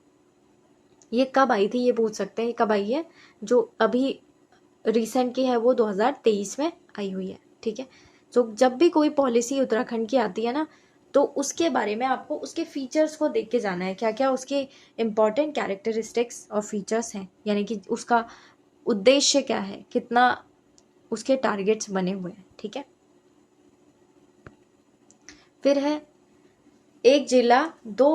ये कब आई थी ये पूछ सकते हैं, कब आई है? जो अभी रिसेंट की है वो 2023 में आई हुई है। ठीक है, तो जब भी कोई पॉलिसी उत्तराखंड की आती है ना, तो उसके बारे में आपको उसके फीचर्स को देख के जाना है, क्या क्या उसके इम्पॉर्टेंट कैरेक्टरिस्टिक्स और फीचर्स हैं, यानी कि उसका उद्देश्य क्या है, कितना उसके टारगेट्स बने हुए हैं। ठीक है, फिर है एक जिला दो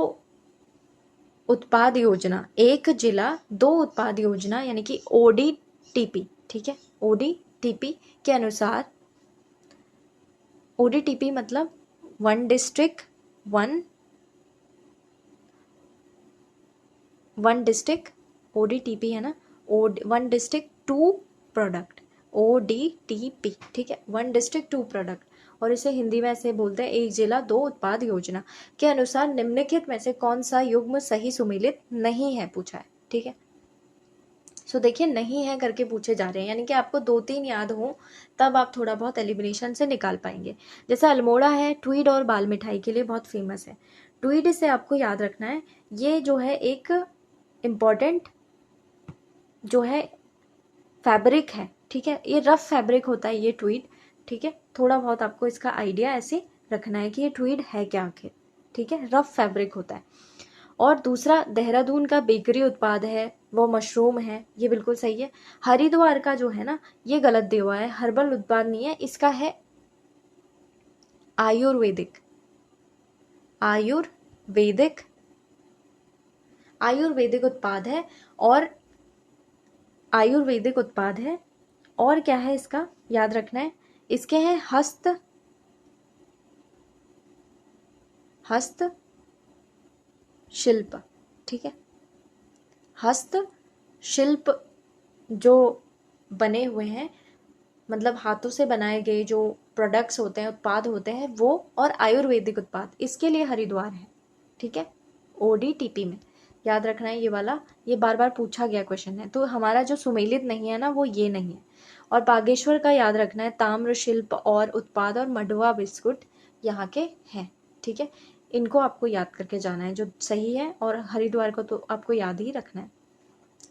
उत्पाद योजना, एक जिला दो उत्पाद योजना यानी कि ODTP। ठीक है, ODTP के अनुसार, ODTP मतलब one district one district, ODTP है ना, one district two product, ODTP। ठीक है, वन डिस्ट्रिक्ट टू प्रोडक्ट, और इसे हिंदी में ऐसे बोलते हैं एक जिला दो उत्पाद योजना के अनुसार निम्नलिखित में से कौन सा युग्म सही सुमेलित नहीं है, पूछा है। ठीक है, सो देखिए नहीं है करके पूछे जा रहे हैं, यानी कि आपको 2-3 याद हो तब आप थोड़ा बहुत एलिमिनेशन से निकाल पाएंगे। जैसे अल्मोड़ा है, ट्वीड और बाल मिठाई के लिए बहुत फेमस है। ट्वीड से आपको याद रखना है, ये जो है एक इम्पॉर्टेंट जो है फैब्रिक है। ठीक है, ये रफ फैब्रिक होता है ये ट्वीड। ठीक है, थोड़ा बहुत आपको इसका आइडिया ऐसे रखना है कि ये ट्वीड है क्या आखिर। ठीक है, रफ फैब्रिक होता है। और दूसरा देहरादून का बेकरी उत्पाद है वो मशरूम है, ये बिल्कुल सही है। हरिद्वार का जो है ना, ये गलत दिया हुआ है, हर्बल उत्पाद नहीं है, इसका है आयुर्वेदिक उत्पाद है। और आयुर्वेदिक उत्पाद है, और क्या है इसका याद रखना है, इसके हैं हस्त शिल्प। ठीक है, हस्त शिल्प जो बने हुए हैं, मतलब हाथों से बनाए गए जो प्रोडक्ट्स होते हैं, उत्पाद होते हैं वो, और आयुर्वेदिक उत्पाद, इसके लिए हरिद्वार है। ठीक है, ODTP में याद रखना है ये वाला, ये बार बार पूछा गया क्वेश्चन है। तो हमारा जो सुमेलित नहीं है ना, वो ये नहीं है। और बागेश्वर का याद रखना है, ताम्र शिल्प और उत्पाद और मडवा बिस्कुट यहाँ के हैं। ठीक है, इनको आपको याद करके जाना है जो सही है, और हरिद्वार को तो आपको याद ही रखना है,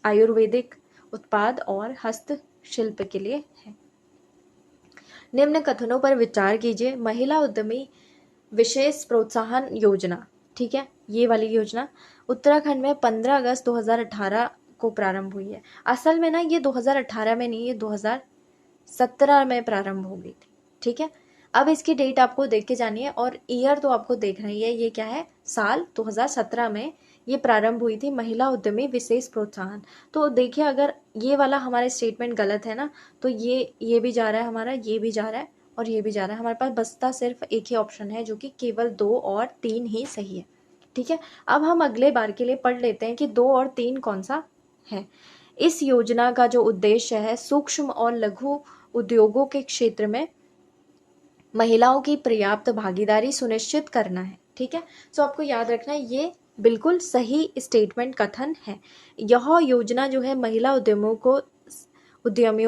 आयुर्वेदिक उत्पाद और हस्तशिल्प के लिए है। निम्न कथनों पर विचार कीजिए। महिला उद्यमी विशेष प्रोत्साहन योजना, ठीक है, ये वाली योजना उत्तराखंड में 15 अगस्त 2018 को प्रारंभ हुई है। असल में ना ये 2018 में नहीं, ये 2017 में प्रारंभ हो गई थी। ठीक है, अब इसकी डेट आपको देख के जानी है और ईयर तो आपको देखना ही है। ये क्या है, साल 2017 में ये प्रारंभ हुई थी महिला उद्यमी विशेष प्रोत्साहन। तो देखिए अगर ये वाला हमारा स्टेटमेंट गलत है ना, तो ये भी जा रहा है हमारा, ये भी जा रहा है और ये भी जा रहा है। हमारे पास बचता सिर्फ एक ही ऑप्शन है जो कि केवल 2 और 3 ही सही है। ठीक है, अब हम अगले बार के लिए पढ़ लेते हैं कि 2 और 3 कौन सा है। इस योजना का जो उद्देश्य है सूक्ष्म और लघु उद्योगों के क्षेत्र में महिलाओं की पर्याप्त भागीदारी सुनिश्चित करना है। ठीक है, तो आपको याद रखना है ये बिल्कुल सही स्टेटमेंट कथन है। यह योजना जो है महिला उद्यमियों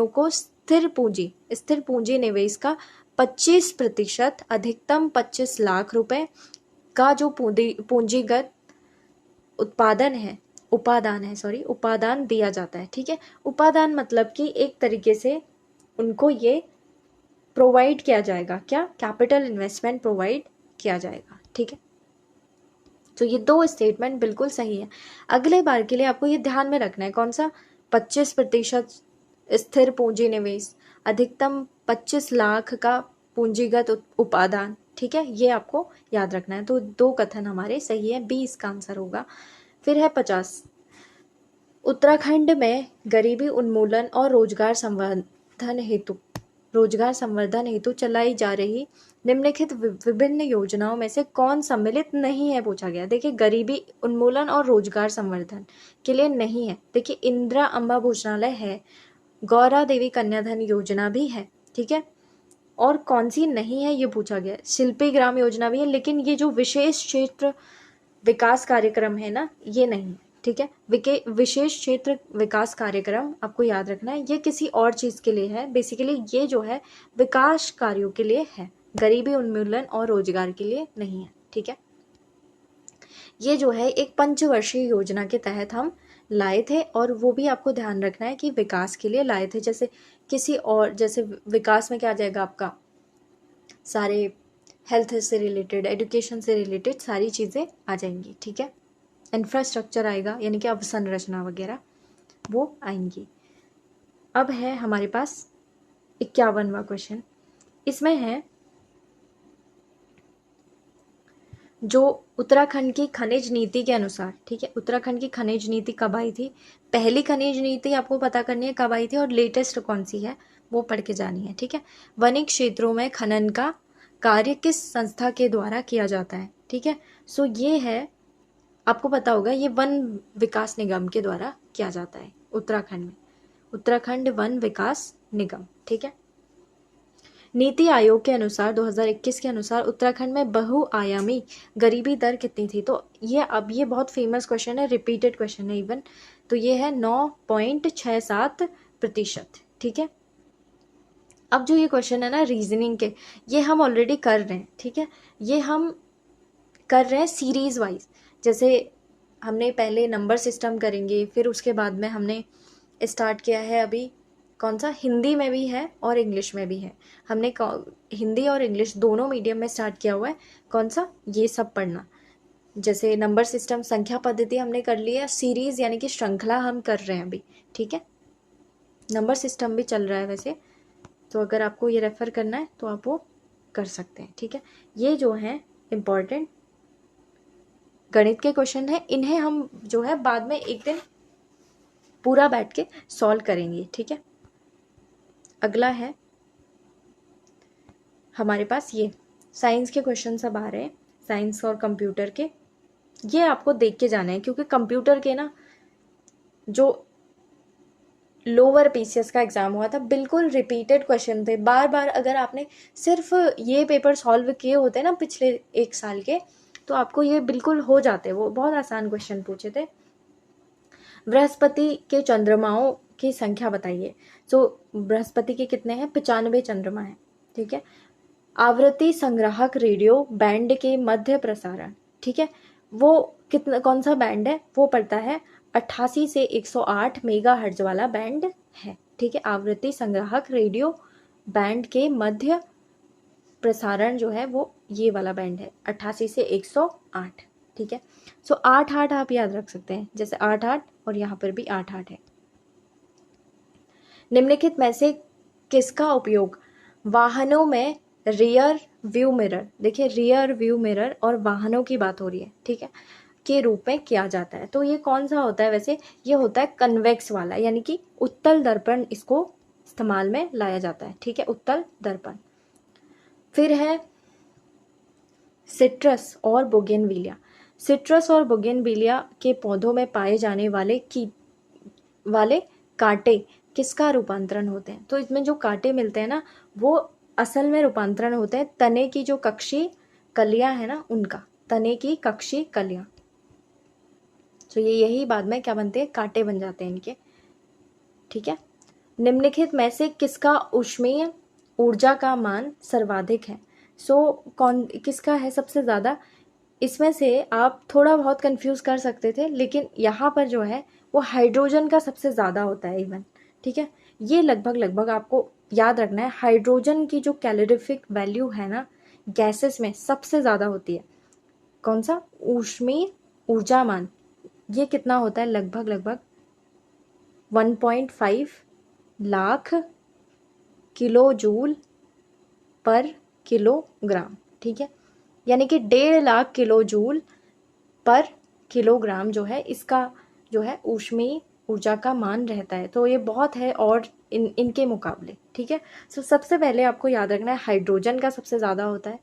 को स्थिर पूंजी निवेश का 25% अधिकतम 25 लाख रुपए का जो पूंजीगत उपादान दिया जाता है। ठीक है, उपादान मतलब कि एक तरीके से उनको ये प्रोवाइड किया जाएगा, क्या, कैपिटल इन्वेस्टमेंट प्रोवाइड किया जाएगा। ठीक है, तो ये 2 स्टेटमेंट बिल्कुल सही है। अगले बार के लिए आपको ये ध्यान में रखना है, कौन सा, 25% स्थिर पूंजी निवेश, अधिकतम 25 लाख का पूंजीगत उपादान। ठीक है, ये आपको याद रखना है। तो 2 कथन हमारे सही है, बी इसका आंसर होगा। फिर है 50, उत्तराखंड में गरीबी उन्मूलन और रोजगार संवर्धन हेतु चलाई जा रही निम्नलिखित विभिन्न योजनाओं में से कौन सम्मिलित नहीं है, पूछा गया। देखिए गरीबी उन्मूलन और रोजगार संवर्धन के लिए नहीं है। देखिए इंदिरा अम्बा भोजनालय है, गौरा देवी कन्याधन योजना भी है। ठीक है, और कौन सी नहीं है ये पूछा गया, शिल्पी ग्राम योजना भी है, लेकिन ये जो विशेष क्षेत्र विकास कार्यक्रम है ना, ये नहीं है। ठीक है, विशेष क्षेत्र विकास कार्यक्रम आपको याद रखना है, ये किसी और चीज के लिए है। बेसिकली ये जो है विकास कार्यों के लिए है, गरीबी उन्मूलन और रोजगार के लिए नहीं है। ठीक है, ये जो है एक पंचवर्षीय योजना के तहत हम लाए थे और वो भी आपको ध्यान रखना है कि विकास के लिए लाए थे। जैसे किसी और, जैसे विकास में क्या आ जाएगा आपका, सारे हेल्थ से रिलेटेड, एजुकेशन से रिलेटेड सारी चीज़ें आ जाएंगी। ठीक है, इंफ्रास्ट्रक्चर आएगा, यानी कि अवसंरचना वगैरह वो आएंगी। अब है हमारे पास 51वां क्वेश्चन। इसमें है जो उत्तराखंड की खनिज नीति के अनुसार, ठीक है, उत्तराखंड की खनिज नीति कब आई थी, पहली खनिज नीति आपको पता करनी है कब आई थी और लेटेस्ट कौन सी है वो पढ़ के जानी है। ठीक है, वनिक क्षेत्रों में खनन का कार्य किस संस्था के द्वारा किया जाता है। ठीक है, सो ये है, आपको पता होगा ये वन विकास निगम के द्वारा किया जाता है उत्तराखंड में, उत्तराखंड वन विकास निगम। ठीक है, नीति आयोग के अनुसार 2021 के अनुसार उत्तराखंड में बहुआयामी गरीबी दर कितनी थी। तो ये अब ये बहुत फेमस क्वेश्चन है, रिपीटेड क्वेश्चन है इवन, तो ये है 9.67%। ठीक है, अब जो ये क्वेश्चन है ना रीजनिंग के, ये हम ऑलरेडी कर रहे हैं। ठीक है, ये हम कर रहे हैं सीरीज वाइज। जैसे हमने पहले नंबर सिस्टम करेंगे, फिर उसके बाद में हमने स्टार्ट किया है अभी कौन सा, हिंदी में भी है और इंग्लिश में भी है। हमने हिंदी और इंग्लिश दोनों मीडियम में स्टार्ट किया हुआ है, कौन सा, ये सब पढ़ना। जैसे नंबर सिस्टम, संख्या पद्धति हमने कर लिया, सीरीज यानी कि श्रृंखला हम कर रहे हैं अभी। ठीक है, नंबर सिस्टम भी चल रहा है वैसे, तो अगर आपको ये रेफर करना है तो आप वो कर सकते हैं। ठीक है, ये जो है इम्पॉर्टेंट गणित के क्वेश्चन है, इन्हें हम जो है बाद में एक दिन पूरा बैठ के सॉल्व करेंगे। ठीक है, अगला है हमारे पास ये साइंस के क्वेश्चन सब आ रहे हैं, साइंस और कंप्यूटर के। ये आपको देख के जाना है क्योंकि कंप्यूटर के ना जो लोअर पीसीएस का एग्जाम हुआ था बिल्कुल रिपीटेड क्वेश्चन थे, बार बार अगर आपने सिर्फ ये पेपर सॉल्व किए होते ना पिछले 1 साल के, तो आपको ये बिल्कुल हो जाते। वो बहुत आसान क्वेश्चन पूछे थे। बृहस्पति के चंद्रमाओं की संख्या बताइए। तो बृहस्पति के कितने हैं, 95 चंद्रमा है। ठीक है, आवृत्ति संग्राहक रेडियो बैंड के मध्य प्रसारण, ठीक है, वो कितना, कौन सा बैंड है, वो पड़ता है 88 से 108 मेगाहर्ट्ज वाला बैंड है। ठीक है, आवृत्ति संग्राहक रेडियो बैंड के मध्य प्रसारण जो है वो ये वाला बैंड है 88 से 108। ठीक है, सो 88 आप याद रख सकते हैं, जैसे 88 और यहाँ पर भी 88 है। निम्नलिखित में से किसका उपयोग वाहनों में रियर व्यू मिरर, देखिए रियर व्यू मिरर और वाहनों की बात हो रही है, ठीक है, के रूप में किया जाता है। तो ये कौन सा होता है वैसे, ये होता है कन्वेक्स वाला, यानी कि उत्तल दर्पण इसको इस्तेमाल में लाया जाता है, ठीक है, उत्तल दर्पण। फिर है सिट्रस और बोगेनविलिया। सिट्रस और बोगेनविलिया के पौधों में पाए जाने वाले कांटे किसका रूपांतरण होते हैं? तो इसमें जो कांटे मिलते हैं ना, वो असल में रूपांतरण होते हैं तने की जो कक्षी कलियां है ना, उनका, तने की कक्षी कलियां। तो ये यही बाद में क्या बनते हैं, कांटे बन जाते हैं इनके, ठीक है। निम्नलिखित में से किसका ऊष्मीय ऊर्जा का मान सर्वाधिक है? कौन किसका है सबसे ज़्यादा? इसमें से आप थोड़ा बहुत कंफ्यूज कर सकते थे, लेकिन यहाँ पर जो है वो हाइड्रोजन का सबसे ज़्यादा होता है इवन, ठीक है। ये लगभग आपको याद रखना है, हाइड्रोजन की जो कैलोरीफिक वैल्यू है ना गैसेस में सबसे ज़्यादा होती है। कौन सा? ऊष्मीय ऊर्जा मान। ये कितना होता है? लगभग 1.5 लाख किलो जूल पर किलोग्राम, ठीक है, यानी कि 1.5 लाख किलो जूल पर किलोग्राम जो है इसका जो है ऊष्मीय ऊर्जा का मान रहता है। तो ये बहुत है और इनके मुकाबले, ठीक है। सबसे पहले आपको याद रखना है हाइड्रोजन का सबसे ज़्यादा होता है,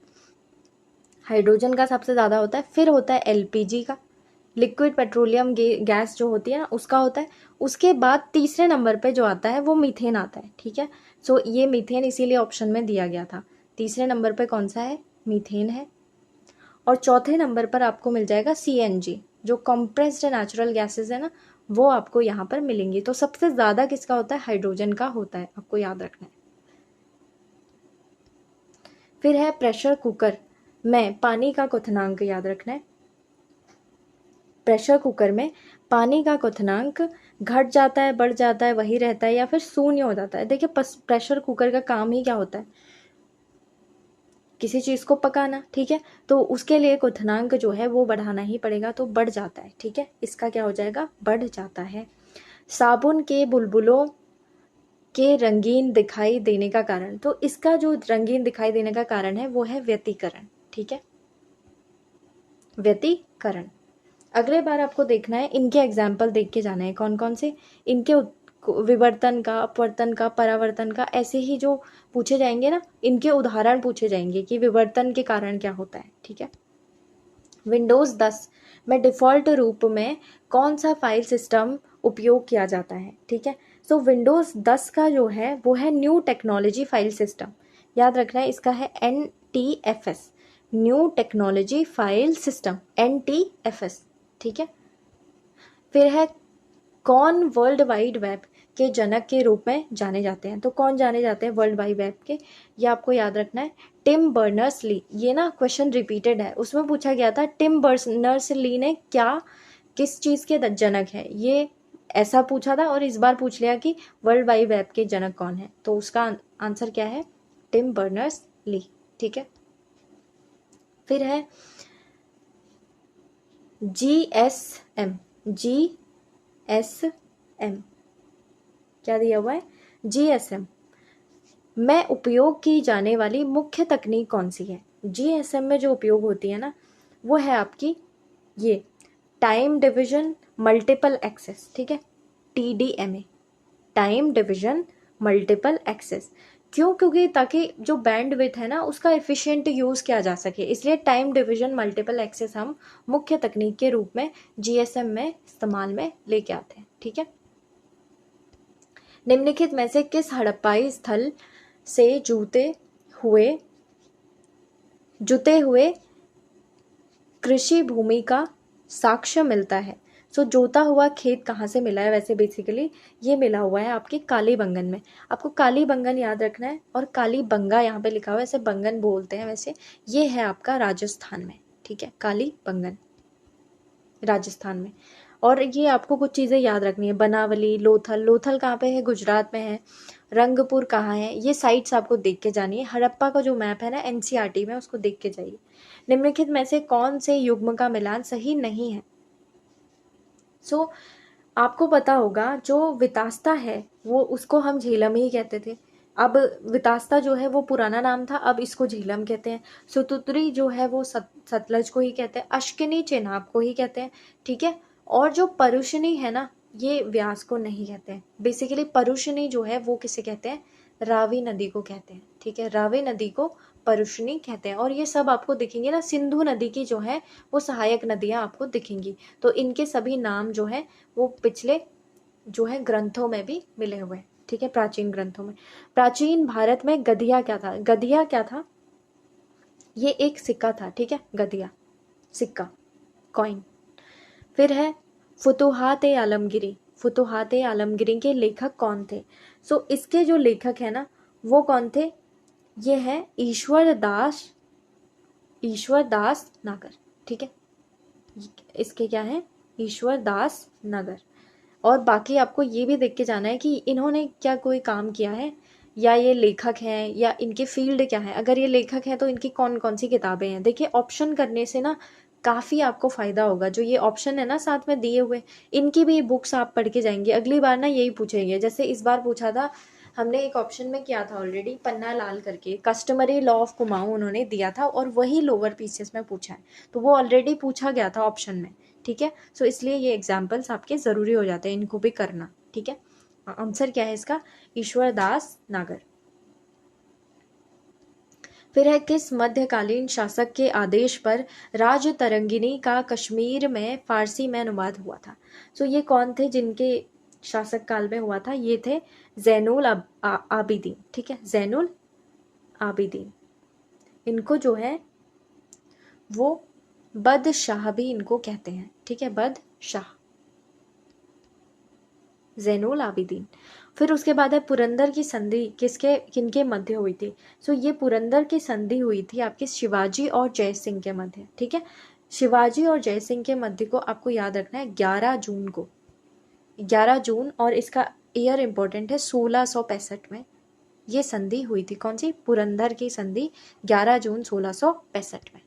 हाइड्रोजन का सबसे ज़्यादा होता है। फिर होता है एलपीजी का, लिक्विड पेट्रोलियम गैस जो होती है ना, उसका होता है। उसके बाद तीसरे नंबर पे जो आता है वो मीथेन आता है, ठीक है। ये मीथेन इसीलिए ऑप्शन में दिया गया था। तीसरे नंबर पे कौन सा है? मीथेन है। और चौथे नंबर पर आपको मिल जाएगा सीएनजी, जो कंप्रेस्ड नेचुरल गैसेस है ना, वो आपको यहाँ पर मिलेंगी। तो सबसे ज़्यादा किसका होता है? हाइड्रोजन का होता है, आपको याद रखना है। फिर है प्रेशर कुकर में पानी का क्वथनांक, याद रखना है। प्रेशर कुकर में पानी का क्वथनांक घट जाता है, बढ़ जाता है, वही रहता है, या फिर शून्य हो जाता है? देखिए प्रेशर कुकर का काम ही क्या होता है? किसी चीज़ को पकाना, ठीक है। तो उसके लिए क्वथनांक जो है वो बढ़ाना ही पड़ेगा, तो बढ़ जाता है, ठीक है। इसका क्या हो जाएगा? बढ़ जाता है। साबुन के बुलबुलों के रंगीन दिखाई देने का कारण, तो इसका जो रंगीन दिखाई देने का कारण है वो है व्यतिकरण, ठीक है, व्यतिकरण। अगले बार आपको देखना है, इनके एग्जाम्पल देख के जाना है कौन कौन से, इनके विवर्तन का, अपवर्तन का, परावर्तन का, ऐसे ही जो पूछे जाएंगे ना, इनके उदाहरण पूछे जाएंगे कि विवर्तन के कारण क्या होता है, ठीक है। विंडोज़ 10 में डिफ़ॉल्ट रूप में कौन सा फाइल सिस्टम उपयोग किया जाता है, ठीक है। विंडोज़ 10 का जो है वो है न्यू टेक्नोलॉजी फाइल सिस्टम, याद रखना है, इसका है NTFS, new technology file system, NTFS, ठीक है। फिर है कौन वर्ल्ड वाइड वेब के जनक के रूप में जाने जाते हैं? तो कौन जाने जाते हैं वर्ल्ड वाइड वेब के? ये आपको याद रखना है, टिम बर्नर्स ली। ये ना क्वेश्चन रिपीटेड है, उसमें पूछा गया था टिम बर्नर्स ली ने क्या, किस चीज़ के जनक है, ये ऐसा पूछा था, और इस बार पूछ लिया कि वर्ल्ड वाइड वेब के जनक कौन है, तो उसका आंसर क्या है? टिम बर्नर्स ली, ठीक है। फिर है GSM, GSM क्या दिया हुआ है? GSM में उपयोग की जाने वाली मुख्य तकनीक कौन सी है? GSM में जो उपयोग होती है ना, वो है आपकी ये टाइम डिवीजन मल्टीपल एक्सेस, ठीक है, TDMA, time division multiple access. क्यों? क्योंकि ताकि जो बैंड विड्थ है ना उसका एफिशिएंट यूज़ किया जा सके, इसलिए टाइम डिवीजन मल्टीपल एक्सेस हम मुख्य तकनीक के रूप में GSM में इस्तेमाल में लेके आते हैं, ठीक है। निम्नलिखित में से किस हड़प्पाई स्थल से जुते हुए कृषि भूमि का साक्ष्य मिलता है? जोता हुआ खेत कहाँ से मिला है? वैसे बेसिकली ये मिला हुआ है आपके कालीबंगन में। आपको कालीबंगन याद रखना है, और कालीबंगा यहाँ पे लिखा हुआ है, ऐसे बंगन बोलते हैं वैसे। ये है आपका राजस्थान में, ठीक है, कालीबंगन राजस्थान में। और ये आपको कुछ चीज़ें याद रखनी है, बनावली, लोथल कहाँ पे है? गुजरात में है। रंगपुर कहाँ है? ये साइट्स आपको देख के जानी है। हड़प्पा का जो मैप है ना NCERT में, उसको देख के जाइए। निम्नलिखित में से कौन से युग्म का मिलान सही नहीं है? आपको पता होगा जो वितास्ता है वो, उसको हम झेलम ही कहते थे, अब वितास्ता जो है वो पुराना नाम था, अब इसको झेलम कहते हैं। सुतुत्री जो है वो सतलज को ही कहते हैं। अश्किनी चेनाब को ही कहते हैं, ठीक है। और जो परुशनी है ना, ये व्यास को नहीं कहते हैं। बेसिकली परुशनी जो है वो किसे कहते हैं, रावी नदी को कहते हैं, ठीक है। रावी नदी को परुशनी कहते हैं। और ये सब आपको दिखेंगे ना, सिंधु नदी की जो है वो सहायक नदियां आपको दिखेंगी। तो इनके सभी नाम जो है वो पिछले जो है ग्रंथों में भी मिले हुए हैं, ठीक है, प्राचीन ग्रंथों में। प्राचीन भारत में गधिया क्या था, गधिया क्या था, ये एक सिक्का था, ठीक है, गधिया सिक्का, कॉइन। फिर है फुतुहात ए आलमगिरी। फुतुहात ए आलमगिरी के लेखक कौन थे? सो इसके जो लेखक है ना वो कौन थे, ये है ईश्वर दास नागर, ठीक है। इसके क्या है, ईश्वर दास नगर। और बाकी आपको ये भी देख के जाना है कि इन्होंने क्या कोई काम किया है, या ये लेखक हैं, या इनके फील्ड क्या है। अगर ये लेखक हैं तो इनकी कौन कौन सी किताबें हैं। देखिए ऑप्शन करने से ना काफ़ी आपको फ़ायदा होगा। जो ये ऑप्शन है ना साथ में दिए हुए, इनकी भी बुक्स आप पढ़ के जाएंगे। अगली बार ना यही पूछेंगे, जैसे इस बार पूछा था हमने, एक ऑप्शन में किया था ऑलरेडी, पन्ना लाल करके कस्टमरी लॉ ऑफ कुमाऊं उन्होंने दिया था, और वही लोअर पीसेस में पूछा है। तो वो ऑलरेडी पूछा गया था ऑप्शन में, ठीक है। सो इसलिए ये एग्जाम्पल्स आपके ज़रूरी हो जाते हैं, इनको भी करना, ठीक है। आंसर क्या है इसका, ईश्वर दास नागर। फिर है किस मध्यकालीन शासक के आदेश पर राज तरंगिनी का कश्मीर में फारसी में अनुवाद हुआ था? सो ये कौन थे जिनके शासक काल में हुआ था, ये थे जैनुल आबिदीन, ठीक है, जैनुल आबिदीन। इनको जो है वो बदशाह भी इनको कहते हैं, ठीक है, बदशाह, जैनुल आबिदीन। फिर उसके बाद है पुरंदर की संधि किनके मध्य हुई थी? सो ये पुरंदर की संधि हुई थी आपके शिवाजी और जय सिंह के मध्य, ठीक है। शिवाजी और जय सिंह के मध्य को आपको याद रखना है 11 जून को, 11 जून, और इसका ईयर इंपॉर्टेंट है 1665 में ये संधि हुई थी। कौन सी? पुरंदर की संधि 11 जून 1665 में।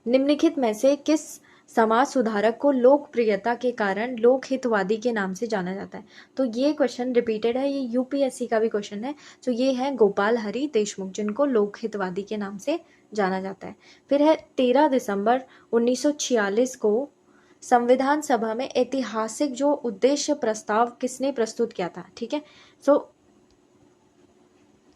निम्नलिखित में से किस समाज सुधारक को लोकप्रियता के कारण लोकहितवादी के नाम से जाना जाता है? तो ये क्वेश्चन रिपीटेड है, ये यूपीएससी का भी क्वेश्चन है। तो ये है गोपाल हरि देशमुख, जिनको लोकहितवादी के नाम से जाना जाता है। फिर है 13 दिसंबर 1946 को संविधान सभा में ऐतिहासिक जो उद्देश्य प्रस्ताव किसने प्रस्तुत किया था? ठीक है, सो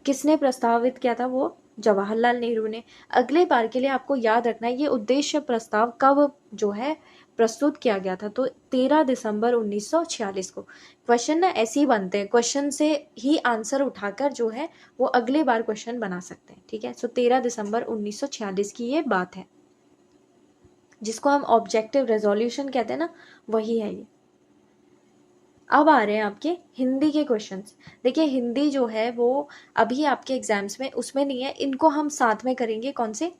किसने प्रस्तावित किया था? वो जवाहरलाल नेहरू ने। अगले बार के लिए आपको याद रखना है ये उद्देश्य प्रस्ताव कब जो है प्रस्तुत किया गया था, तो 13 दिसंबर 1946 को। क्वेश्चन ना ऐसे ही बनते हैं, क्वेश्चन से ही आंसर उठाकर जो है वो अगले बार क्वेश्चन बना सकते हैं, ठीक है। सो 13 दिसंबर 1946 की ये बात है, जिसको हम ऑब्जेक्टिव रेजोल्यूशन कहते हैं ना, वही है ये। अब आ रहे हैं आपके हिंदी के क्वेश्चंस। देखिए हिंदी जो है वो अभी आपके एग्जाम्स में उसमें नहीं है, इनको हम साथ में करेंगे। कौन से?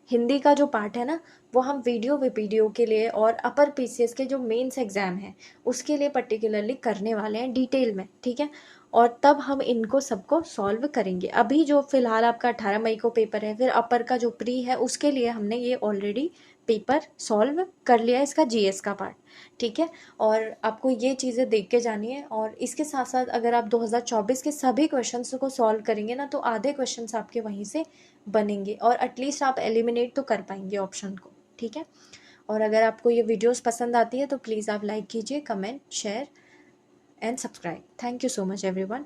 हिंदी का जो पार्ट है ना वो हम वीडियो के लिए और अपर पीसीएस के जो मेंस एग्जाम है उसके लिए पर्टिकुलरली करने वाले हैं डिटेल में, ठीक है। और तब हम इनको सबको सॉल्व करेंगे। अभी जो फिलहाल आपका 18 मई को पेपर है, फिर अपर का जो प्री है उसके लिए हमने ये ऑलरेडी पेपर सॉल्व कर लिया है, इसका जीएस का पार्ट, ठीक है। और आपको ये चीज़ें देख के जानी है। और इसके साथ साथ अगर आप 2024 के सभी क्वेश्चंस को सॉल्व करेंगे ना तो आधे क्वेश्चंस आपके वहीं से बनेंगे, और एटलीस्ट आप एलिमिनेट तो कर पाएंगे ऑप्शन को, ठीक है। और अगर आपको ये वीडियोस पसंद आती है तो प्लीज़ आप लाइक कीजिए, comment, share and subscribe. Thank you so much everyone.